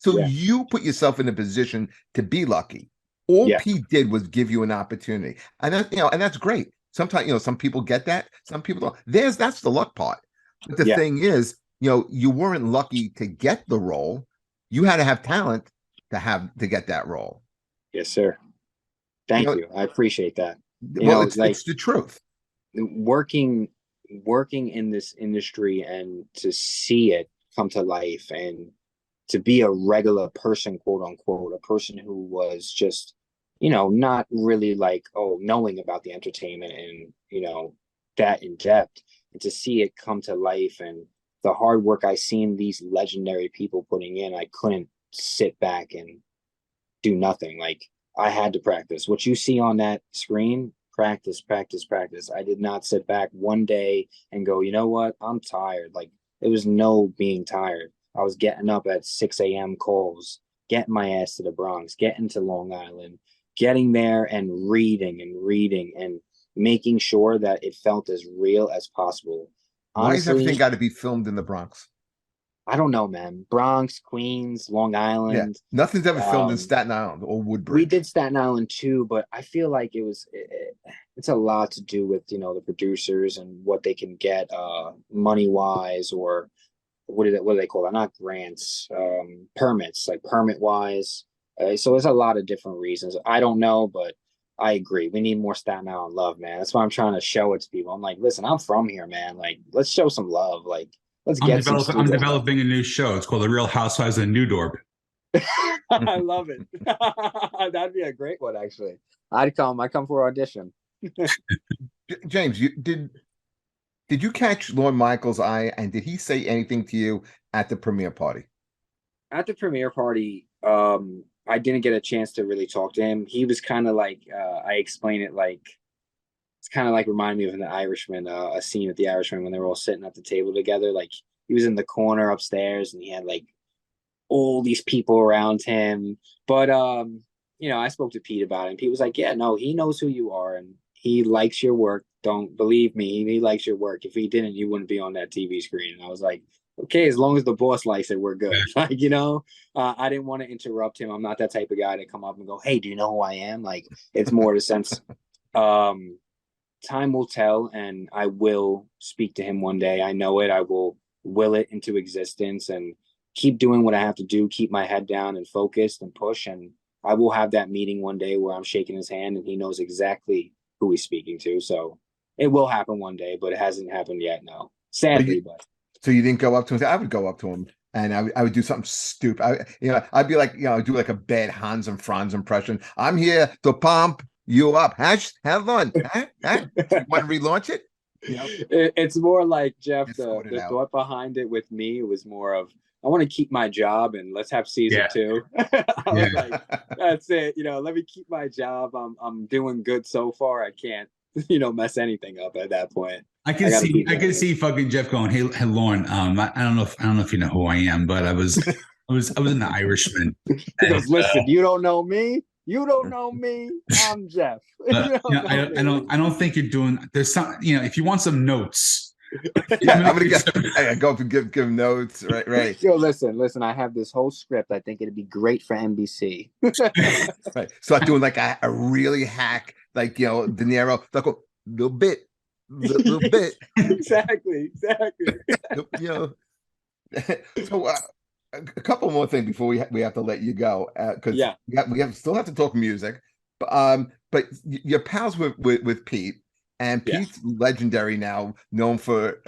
You put yourself in a position to be lucky. All Pete did was give you an opportunity, and that, you know, and that's great. Sometimes, you know, some people get that, some people don't. That's the luck part. But the thing is, you know, you weren't lucky to get the role. You had to have talent to get that role. Yes, sir. Thank you. I appreciate that. You Well, know, it's, like it's the truth. Working in this industry and to see it come to life and to be a regular person, quote unquote, a person who was just, you know, not really like, knowing about the entertainment and, you know, that in depth. and to see it come to life and the hard work I seen these legendary people putting in, I couldn't sit back and do nothing. Like I had to practice. What you see on that screen, practice, practice, practice. I did not sit back one day and go, you know what? I'm tired. Like there was no being tired. I was getting up at 6 a.m. calls, getting my ass to the Bronx, getting to Long Island, getting there and reading and making sure that it felt as real as possible. Why has Honestly, everything got to be filmed in the Bronx? I don't know, man. Bronx, Queens, Long Yeah, Island. nothing's ever filmed in Staten Island or Woodbridge. We did Staten Island too, but I feel like it's a lot to do with, you know, the producers and what they can get money wise, or what do they call that? Not grants, permits, like permit wise. So there's a lot of different reasons. I don't know, but I agree. We need more Staten Island love, man. That's why I'm trying to show it to people. I'm like, listen, I'm from here, man. Like, let's show some love. Like, let's get some. I'm developing a new show. It's called The Real Housewives of New Dorp. I love it. That'd be a great one, actually. I come for audition. James, did you catch Lorne Michaels' eye, and did he say anything to you at the premiere party? At the premiere party, I didn't get a chance to really talk to him. He was kind of like, I explain it like, it's kind of like reminding me of The Irishman, a scene with The Irishman when they were all sitting at the table together. Like he was in the corner upstairs and he had like all these people around him. But, you know, I spoke to Pete about it, and Pete was like, yeah, no, he knows who you are and he likes your work. Don't believe me. He likes your work. If he didn't, you wouldn't be on that TV screen. And I was like, okay, as long as the boss likes it, we're good. Like, you know, I didn't want to interrupt him. I'm not that type of guy to come up and go, hey, do you know who I am? Like, it's more the sense, time will tell, and I will speak to him one day. I know it. I will it into existence and keep doing what I have to do, keep my head down and focused and push. And I will have that meeting one day where I'm shaking his hand and he knows exactly who he's speaking to. So it will happen one day, but it hasn't happened yet. No, sadly, but. So you didn't go up to him? I would go up to him and I would do something stupid. I'd be like, do like a bad Hans and Franz impression. I'm here to pump you up. Have fun. You want to relaunch it? It's more like, Jeff, the thought behind it with me was more of, I want to keep my job and let's have season 2. I was like, that's it. Let me keep my job. I'm doing good so far. I can't, mess anything up at that point. I can see fucking Jeff going, hey Lauren, I don't know if you know who I am, but I was an Irishman. He goes, listen, you don't know me. You don't know me. I'm Jeff. I don't think you're doing. There's some. If you want some notes. Yeah, I'm gonna go up and give notes. Right. Yo, listen. I have this whole script. I think it'd be great for NBC. Right. Start doing like a really hack, like De Niro, like a little bit. Exactly. So a couple more things before we have to let you go, because we still have to talk music, but you're pals with Pete, and Pete's legendary now, known for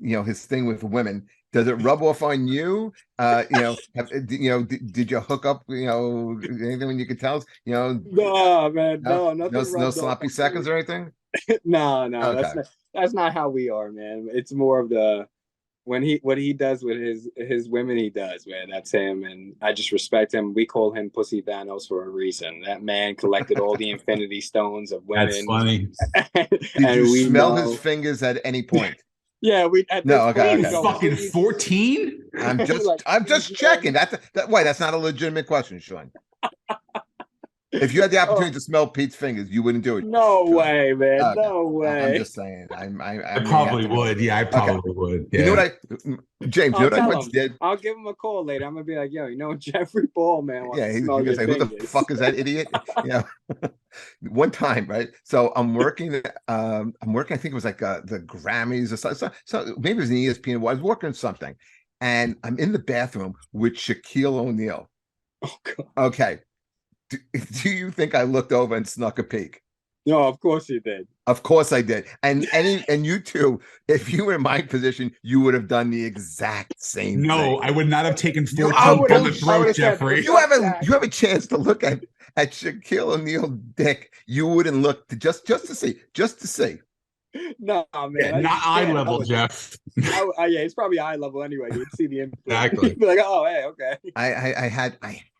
his thing with women. Does it rub off on you? Did you hook up? Anything when you could tell us? No, man, no, nothing. No sloppy seconds or anything. No, okay. That's not how we are, man. It's more of the what he does with his women, he does, man. That's him, and I just respect him. We call him Pussy Thanos for a reason. That man collected all the Infinity Stones of women. That's funny. Did you smell his fingers at any point? Yeah, we. Okay. Fucking 14. I'm just checking. That's not a legitimate question, Sean. If you had the opportunity to smell Pete's fingers, you wouldn't do it. No way, man. Okay. No way. I'm just saying. I probably would. Yeah, I probably would. Yeah. You know what James, you know what I once did? I'll give him a call later. I'm gonna be like, yo, Jeffrey Ball, man. He's gonna say, who the fuck is that idiot? One time, right? So I'm working. I think it was like the Grammys or something. So maybe it was an ESPN. I was working something, and I'm in the bathroom with Shaquille O'Neal. Oh God. Okay. Do you think I looked over and snuck a peek? No, of course you did. Of course I did. And you too, if you were in my position, you would have done the exact same thing. No, I would not have taken 14 on the throat, Jeffrey. You have a chance to look at Shaquille O'Neal's dick. You wouldn't look just to see. No, man. Yeah, not eye level, Jeff. Yeah, it's probably eye level anyway. You'd see the imprint. Exactly. You'd be like, oh, hey, okay. I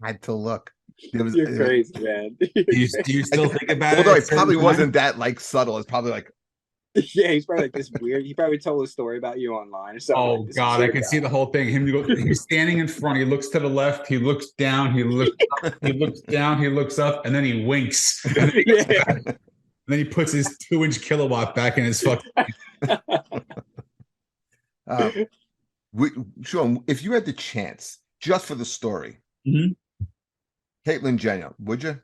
had to look. There was You're crazy, man. Do you still think about although it? it probably wasn't that like subtle. It's probably like, Yeah, he's probably like this weird. He probably told a story about you online or something. Oh like, God, I can see the whole thing. He's standing in front. He looks to the left. He looks down. He looks up. He looks down. He looks up, and then he winks. And then he, and then he puts his 2-inch kilowatt back in his fucking. Sean, if you had the chance, just for the story, Caitlyn Jenner, would you?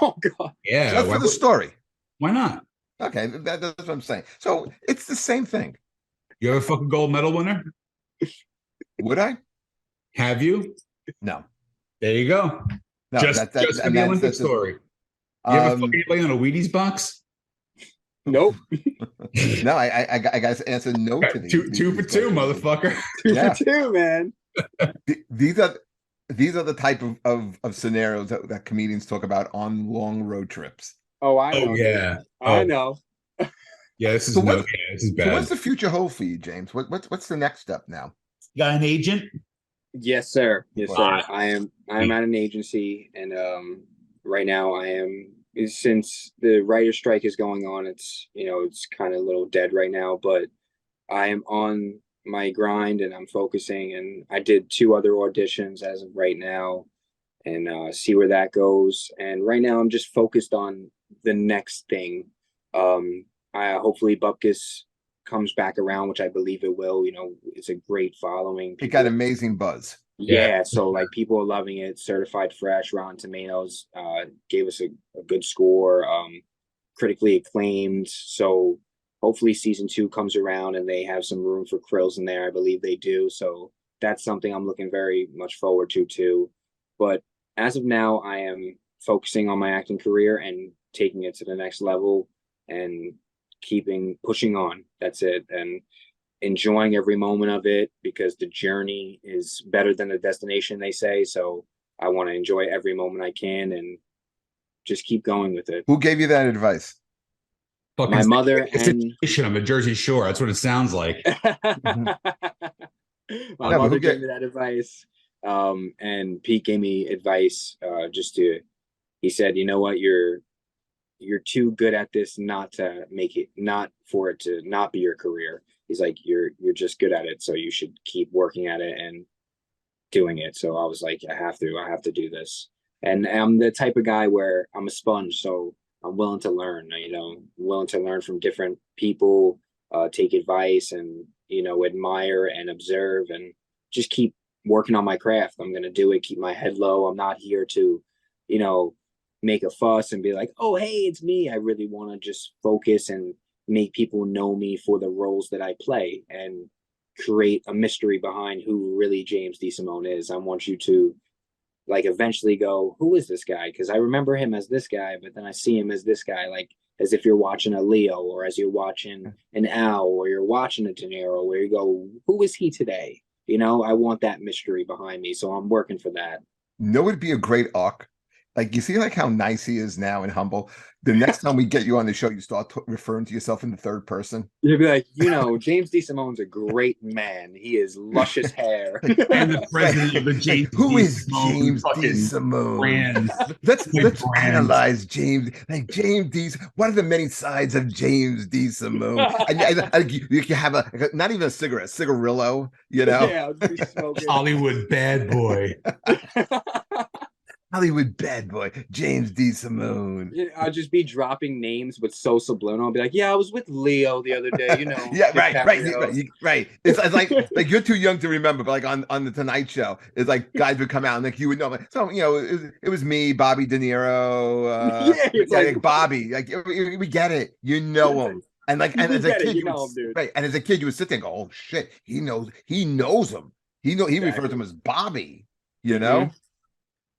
Oh God, yeah, just for the story. Why not? Okay, that's what I'm saying. So it's the same thing. You have a fucking gold medal winner? Would I? Have you? No. There you go. No, just for the Olympic story. You have a fucking play on a Wheaties box? Nope. No, I got to answer no to these. Two for two, motherfucker. Two for two, man. These are the type of scenarios that comedians talk about on long road trips. Oh, I know. Oh, yeah. I know. Yeah, this is this is bad. So what's the future hold for you, James? What's the next step now? You got an agent? Yes, sir. Yes, sir. I am at an agency, and right now I am. Since the writer's strike is going on, it's kind of a little dead right now, but I am on my grind and I'm focusing, and I did 2 other auditions as of right now, and see where that goes. And right now I'm just focused on the next thing. Hopefully Bupkis comes back around, which I believe it will. It's a great following. It got amazing buzz. Yeah, so like people are loving it. Certified fresh. Rotten Tomatoes gave us a good score. Critically acclaimed. So hopefully season 2 comes around and they have some room for Crillz in there. I believe they do. So that's something I'm looking very much forward to too. But as of now, I am focusing on my acting career and taking it to the next level and pushing on. That's it. And enjoying every moment of it, because the journey is better than the destination, they say. So I want to enjoy every moment I can and just keep going with it. Who gave you that advice? My mother and on the Jersey Shore. That's what it sounds like. My mother gave me that advice. And Pete gave me advice he said, you know what, you're too good at this not for it to not be your career. He's like, you're just good at it, so you should keep working at it and doing it. So I was like, I have to do this. And I'm the type of guy where I'm a sponge, so I'm willing to learn, willing to learn from different people, take advice and, admire and observe and just keep working on my craft. I'm going to do it, keep my head low. I'm not here to, make a fuss and be like, oh, hey, it's me. I really want to just focus and make people know me for the roles that I play and create a mystery behind who really James DeSimone is. I want you to eventually go, who is this guy? Because I remember him as this guy, but then I see him as this guy, as if you're watching a Leo or as you're watching an Al or you're watching a De Niro, where you go, who is he today? I want that mystery behind me. So I'm working for that. It'd be a great arc. You see how nice he is now and humble. The next time we get you on the show, you start referring to yourself in the third person. You'd be like, James DeSimone's a great man. He has luscious hair. And the president of the James Who is James DeSimone? Let's analyze James. James D. What are the many sides of James DeSimone? and you can have not even a cigarette, cigarillo. Yeah, be smoking. Hollywood bad boy. Hollywood bad boy, James DeSimone. I'll just be dropping names, but so subliminal. I'll be like, yeah, I was with Leo the other day, Yeah, right. It's like you're too young to remember, but on the Tonight Show, it's like guys would come out and you would know. So it was me, Bobby De Niro. Like Bobby. We get it. You know him. And as a kid, and as a kid, you would sit there and go, "Oh shit, he knows him. He refers to him as Bobby." Mm-hmm.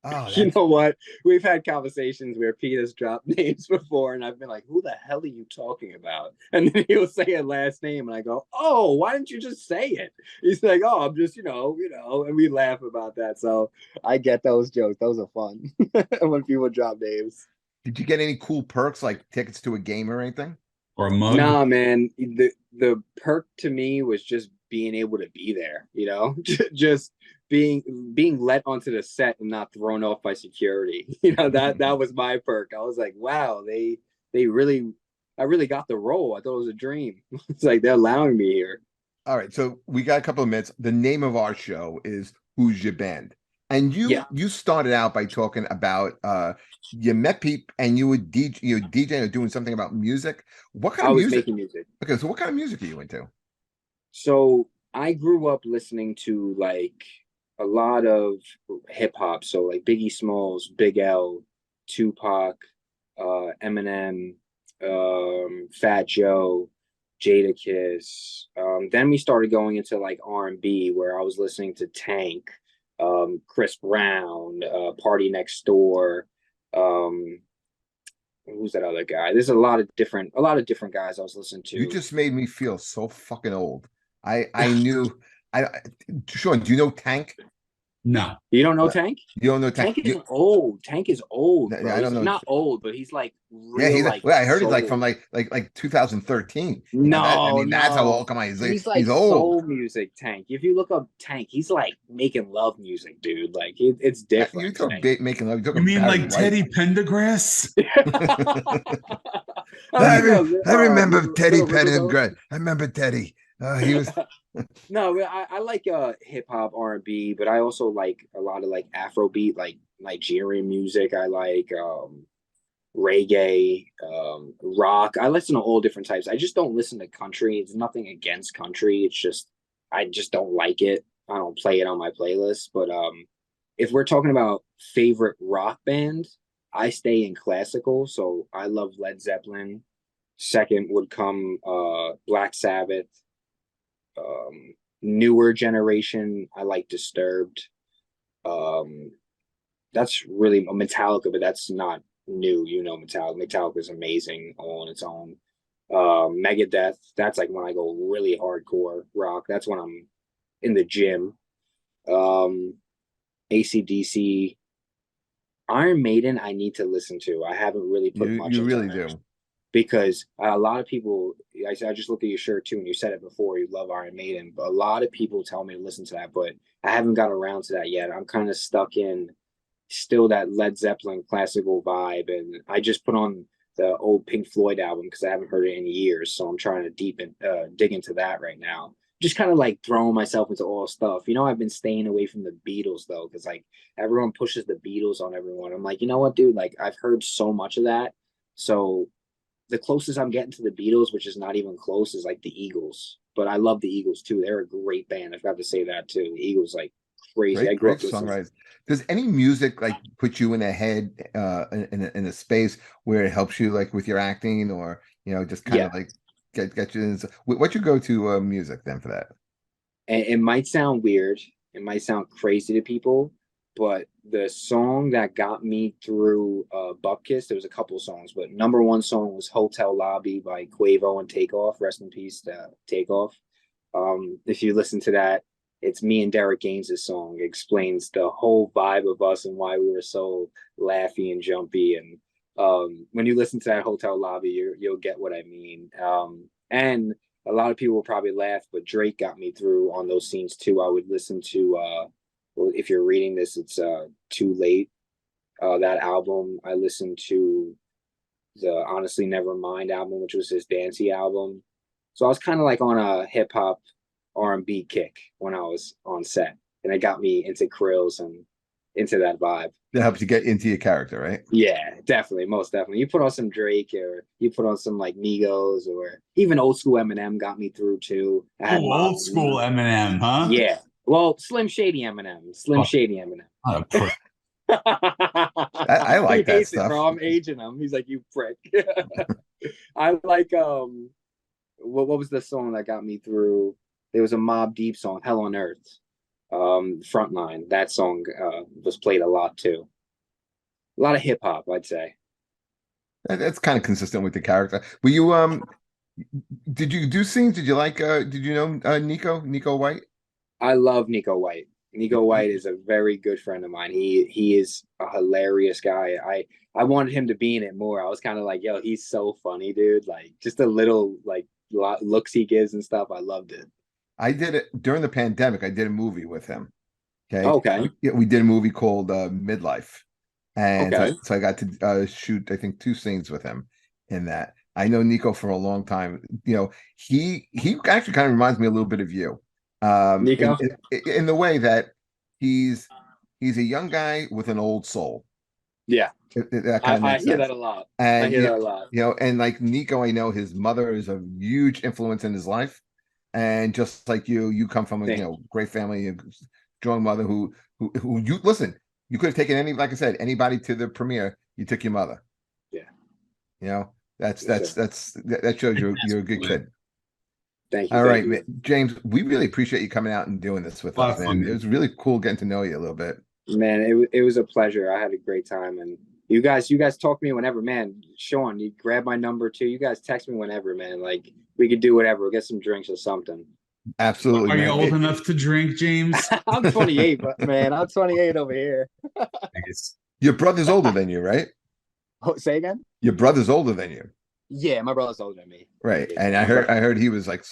Oh, you know what? We've had conversations where Pete has dropped names before, and I've been like, "Who the hell are you talking about?" And then he'll say a last name, and I go, "Oh, why didn't you just say it?" He's like, "Oh, I'm just, and we laugh about that. So I get those jokes; those are fun when people drop names. Did you get any cool perks like tickets to a game or anything? or a mug? Nah, man. The perk to me was just being able to be there, you know, just being let onto the set and not thrown off by security. You know, that was my perk. I was like, wow, they really I really got the role. I thought it was a dream. It's like they're allowing me here. All right, so we got a couple of minutes. The name of our show is Who's Your Band? And Yeah, you started out by talking about you met Pete and you were DJing or doing something about music. What kind I of was music? making music. Okay, so what kind of music are you into? So I grew up listening to like a lot of hip hop. So like Biggie Smalls, Big L, Tupac, Eminem, Fat Joe, Jadakiss. Then we started going into like R&B, where I was listening to Tank, Chris Brown, Party Next Door. Um, who's that other guy? There's a lot of different guys I was listening You to. just made me feel so fucking old. I knew I Sean, do you know Tank? No. You don't know No, Tank? you don't know Tank. Tank is old. Tank is old, bro. I He's don't know. not old, but he's like Yeah, real, like I heard he's like from soul. like 2013. You know that I No, mean that's how no. old come on. He's He's like old. soul music, Tank. If you look up Tank, he's like making love music, dude. Like it's You different, talk Tank. making love. You talk You about mean Barry like White. Teddy Pendergrass? I mean, no, I remember Teddy little Riverboat. Pendergrass. I remember Teddy. He was. No, but I like hip hop R&B, but I also like a lot of like Afrobeat, like Nigerian music. I like reggae, rock. I listen to all different types. I just don't listen to country. It's nothing against country. It's just I just don't like it. I don't play it on my playlist. But if we're talking about favorite rock band, I stay in classical. So I love Led Zeppelin. Second would come Black Sabbath. Newer generation, I like Disturbed. Um, that's really Metallica, but that's not new. You know, Metallica is amazing on its own. Megadeth, that's like when I go really hardcore rock. That's when I'm in the gym. Um, AC/DC, Iron Maiden, I need to listen to. I haven't really put much You into really it do. because a lot of people, I just looked at your shirt too, and you said it before, you love Iron Maiden, but a lot of people tell me to listen to that, but I haven't got around to that yet. I'm kind of stuck in still that Led Zeppelin classical vibe, and I just put on the old Pink Floyd album because I haven't heard it in years, so I'm trying to dig into that right now. Just kind of like throwing myself into all stuff. You know, I've been staying away from the Beatles though, because like everyone pushes the Beatles on everyone. I'm like, you know what, dude? Like I've heard so much of that. So the closest I'm getting to the Beatles, which is not even close, is like the Eagles. But I love the Eagles too. They're a great band. I forgot to say that too. The Eagles, like crazy. I grew Great up listening. songwriters. Does any music like put you in a head in a space where it helps you like with your acting or just kind Yeah, of like get you in? What's your go-to music then for that? and it might sound weird. It might sound crazy to people, but the song that got me through Bupkis, there was a couple of songs, but number one song was Hotel Lobby by Quavo and Takeoff. Rest in peace to Takeoff. If you listen to that, it's me and Derek Gaines' song. It explains the whole vibe of us and why we were so laughy and jumpy. And when you listen to that Hotel Lobby, you'll get what I mean. And a lot of people will probably laugh, but Drake got me through on those scenes too. I would listen to well, if you're reading this, it's Too Late. That album. I listened to the Honestly Nevermind album, which was his dancey album. So I was kind of like on a hip hop R&B kick when I was on set, and it got me into Crillz and into that vibe. That helps you get into your character, right? Yeah, definitely, most definitely. You put on some Drake, or you put on some like Migos, or even old school Eminem got me through too. I had Oh, old school Eminem, huh? Yeah, well, Slim Shady Eminem, Slim Oh, Shady Eminem. what a prick. I He like that hates it, stuff. bro. I'm aging him. He's like, you prick. I like what was the song that got me through? There was a Mobb Deep song, Hell on Earth. Frontline. That song was played a lot too. A lot of hip hop, I'd say. That's kind of consistent with the character. Were you did you do scenes? Did you like did you know Nico White? I love Nico White. Nico White is a very good friend of mine. He is a hilarious guy. I wanted him to be in it more. I was kind of like, yo, he's so funny, dude. Like just a little like looks he gives and stuff. I loved it. I did it during the pandemic. I did a movie with him. Okay. Okay. We did a movie called Midlife. And Okay. so I got to shoot, I think, 2 scenes with him in that. I know Nico for a long time. He actually kind of reminds me a little bit of you, Nico. in the way that he's a young guy with an old soul. Yeah. That kind of I makes hear sense. that a lot. And I hear that a lot. and like Nico, I know his mother is a huge influence in his life, and just like you come from a great family, a strong mother who you listen. You could have taken like I said, anybody to the premiere. You took your mother. Yeah. That shows you're a good kid. Thank you. All right, James, we really appreciate you coming out and doing this with us, man. It was really cool getting to know you a little bit. Man, it was a pleasure. I had a great time, and you guys talk to me whenever, man. Sean, you grab my number too. You guys text me whenever, man. Like we could do whatever. We'll get some drinks or something. Absolutely. Are you old enough to drink, James? I'm 28, but man, I'm 28 over here. Your brother's older than you, right? Oh, say again? Your brother's older than you. Yeah, my brother's older than me. Right. And I heard he was like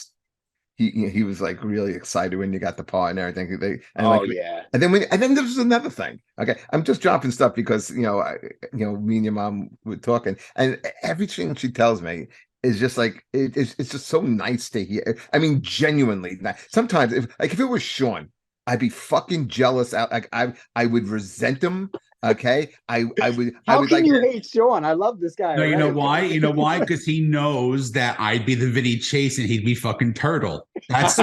he was like really excited when you got the part and everything. Yeah. And then there was another thing. Okay, I'm just dropping stuff because me and your mom were talking, and everything she tells me is just like it's just so nice to hear. I mean, genuinely. Sometimes if it was Sean, I'd be fucking jealous. Like I would resent him. Okay, I would. How can you hate Sean? I love this guy. No, you know why? You know why? Because he knows that I'd be the Vinny Chase and he'd be fucking Turtle. That's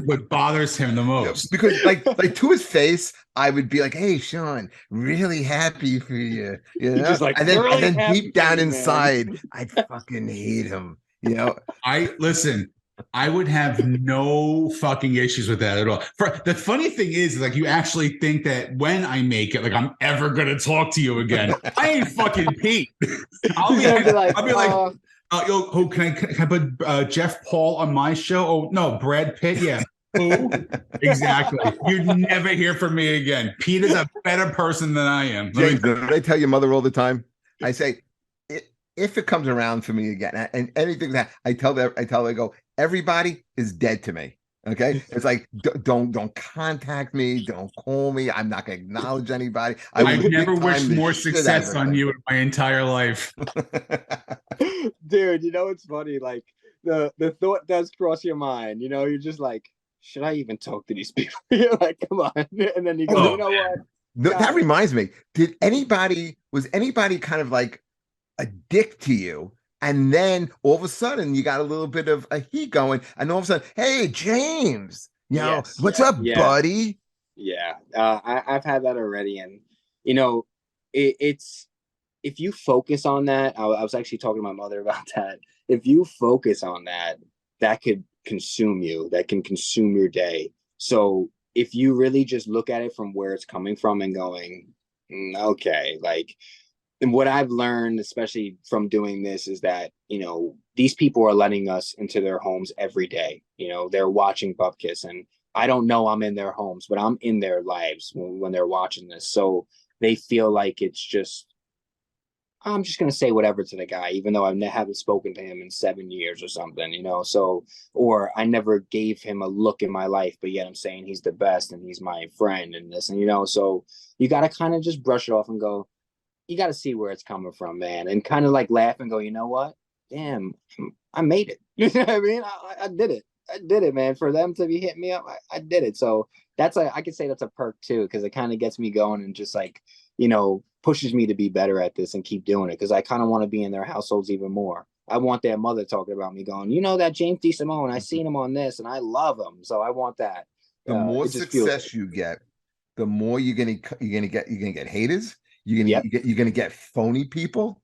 what bothers him the most. Because like to his face, I would be like, "Hey, Sean, really happy for you." Just like, and then deep down inside, I fucking hate him. I would have no fucking issues with that at all. The funny thing is like you actually think that when I make it, like I'm ever gonna talk to you again. I ain't fucking Pete. I'll be like, yo, can I put Jeff Paul on my show? Oh no, Brad Pitt, yeah. Who? Exactly. You'd never hear from me again. Pete is a better person than I am. James, I tell your mother all the time. I say, if it comes around for me again, and anything that I tell her, I go, everybody is dead to me. Okay, it's like don't contact me, don't call me. I'm not gonna acknowledge anybody. I've never wished more success on you in my entire life, dude. It's funny. Like the thought does cross your mind. You're just like, should I even talk to these people? You're like, come on, and then you go, you know what? That reminds me. Was anybody kind of like a dick to you, and then all of a sudden you got a little bit of a heat going, and all of a sudden, hey James, what's up, buddy? Yeah, I've had that already, and it's if you focus on that. I was actually talking to my mother about that. If you focus on that, that could consume you. That can consume your day. So if you really just look at it from where it's coming from and going, okay, like. And what I've learned, especially from doing this, is that, these people are letting us into their homes every day. They're watching Bupkis, and I don't know I'm in their homes, but I'm in their lives when they're watching this. So they feel like I'm just going to say whatever to the guy, even though I haven't spoken to him in 7 years or something, or I never gave him a look in my life, but yet I'm saying he's the best and he's my friend and this, and, so you got to kind of just brush it off and go, you got to see where it's coming from, man, and kind of like laugh and go, you know what? Damn, I made it. You know what I mean? I did it. I did it, man. For them to be hitting me up, I did it. So I could say that's a perk too, because it kind of gets me going and just like, pushes me to be better at this and keep doing it, because I kind of want to be in their households even more. I want their mother talking about me, going, that James DeSimone, I seen him on this and I love him. So I want that. The more success you get, the more you're gonna get haters. You're gonna get phony people,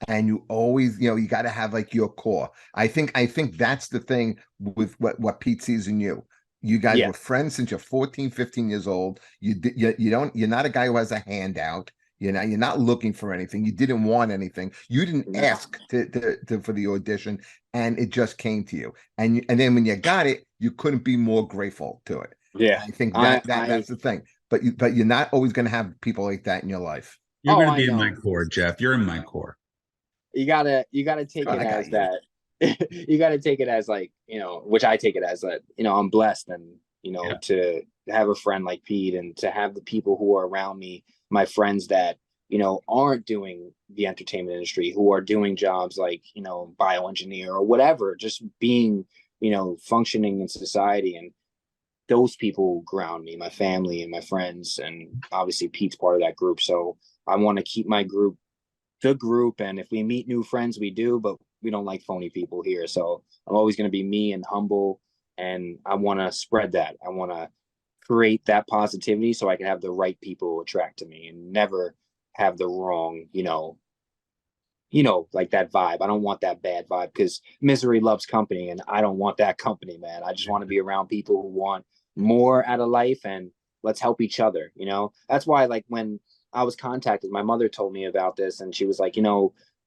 and you always, you got to have like your core. I think that's the thing with what Pete sees in you. You guys were friends since you're 14, 15 years old. You're not a guy who has a handout. You're not looking for anything. You didn't want anything. You didn't ask for the audition, and it just came to you. And then when you got it, you couldn't be more grateful to it. Yeah. I think I that's the thing. But you're not always going to have people like that in your life. You're going to I be in know. my core, Jeff. You're in my core. You gotta take God, it I got as you. that. You gotta take it as like, which I take it as that, I'm blessed and Yeah. to have a friend like Pete and to have the people who are around me, my friends that, aren't doing the entertainment industry, who are doing jobs like, bioengineer or whatever, just being, functioning in society. And those people ground me, my family and my friends, and obviously Pete's part of that group. So I want to keep my group the group, and if we meet new friends, we do, but we don't like phony people here. So I'm always going to be me and humble, and I want to spread that. I want to create that positivity so I can have the right people attract to me and never have the wrong, like that vibe. I don't want that bad vibe because misery loves company, and I don't want that company, man. I just want to be around people who want more out of life, and let's help each other. That's why, like, when I was contacted, my mother told me about this, and she was like,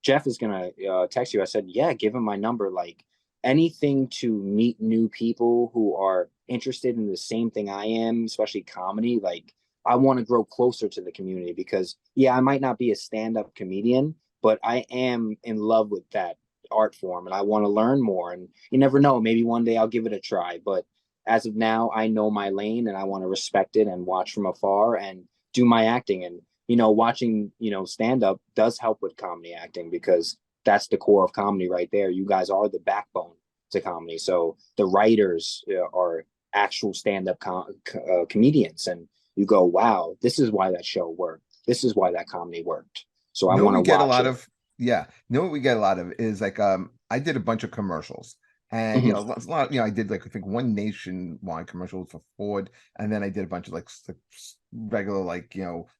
Jeff is gonna text you. I said, yeah, give him my number. Like, anything to meet new people who are interested in the same thing I am, especially comedy. Like, I want to grow closer to the community because, yeah, I might not be a stand-up comedian, but I am in love with that art form and I want to learn more. And you never know, maybe one day I'll give it a try. But as of now, I know my lane and I want to respect it and watch from afar and do my acting. And, watching, stand up does help with comedy acting because that's the core of comedy right there. You guys are the backbone to comedy. So the writers are actual stand up comedians. And you go, wow, this is why that show worked. This is why that comedy worked. So I want to get a watch lot it. of You know what we get a lot of is like I did a bunch of commercials and Mhm. a lot I did like I think one nationwide commercial for Ford and then I did a bunch of like regular like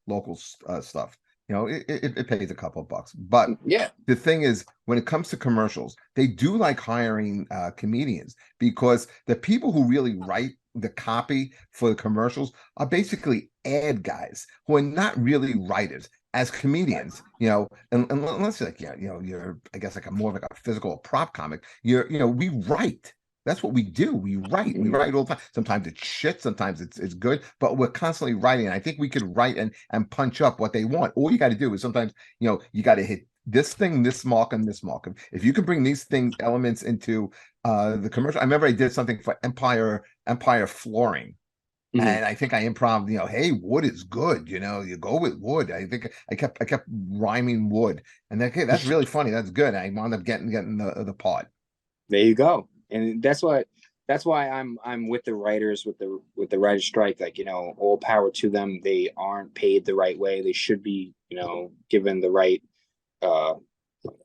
local stuff. It pays a couple of bucks, but Yeah. the thing is when it comes to commercials they do like hiring comedians because the people who really write the copy for the commercials are basically ad guys who are not really writers as comedians, and unless like you're I guess like a more like a physical prop comic, we write. That's what we do. We write. We write all the time. Sometimes it's shit. Sometimes it's good. But we're constantly writing. And I think we could write and punch up what they want. All you got to do is sometimes you got to hit this thing, this mark, and this mark. If you can bring these things elements into the commercial. I remember I did something for Empire Flooring. And I think I improv, hey, wood is good. You go with wood. I think I kept rhyming wood, and that's really funny. That's good. I wound up getting the part. There you go. And that's why I'm with the writers with the writer's strike. Like, all power to them. They aren't paid the right way. They should be, given the right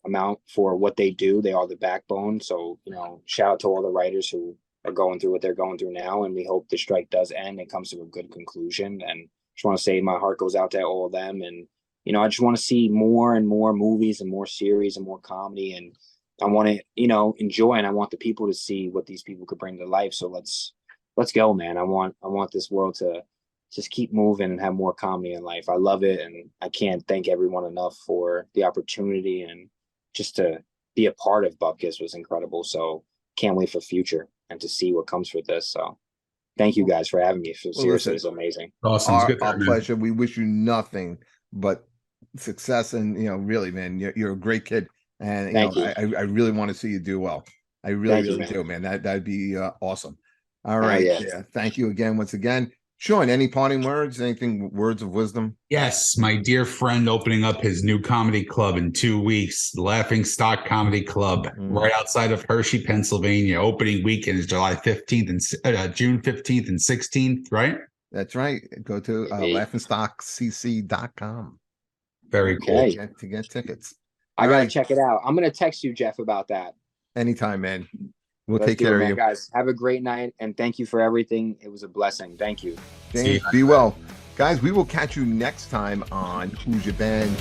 amount for what they do. They are the backbone. So, shout out to all the writers who are going through what they're going through now. And we hope the strike does end and comes to a good conclusion. And just want to say my heart goes out to all of them. And, I just want to see more and more movies and more series and more comedy. And I want to, enjoy, and I want the people to see what these people could bring to life. So let's go, man. I want this world to just keep moving and have more comedy in life. I love it. And I can't thank everyone enough for the opportunity and just to be a part of Bupkis was incredible. So can't wait for future and to see what comes with this. So thank you guys for having me. Seriously, it's amazing. Awesome. It's good Our man. pleasure. We wish you nothing but success. And, really, man, you're a great kid. And, Thank you. I really want to see you do well. I really do, man. That'd be awesome. All right. Yeah. Thank you again, once again. Sean, any parting words, words of wisdom? Yes, my dear friend opening up his new comedy club in 2 weeks, Laughing Stock Comedy Club, right outside of Hershey, Pennsylvania. Opening weekend is July 15th and June 15th and 16th, right? That's right. Go to laughingstockcc.com. Very cool. To get tickets. I got to check it out. I'm going to text you, Jeff, about that. Anytime, man. We'll Let's take care of you. Guys, have a great night, and thank you for everything. It was a blessing. Thank you. James, be well. Guys, we will catch you next time on Who's Your Band.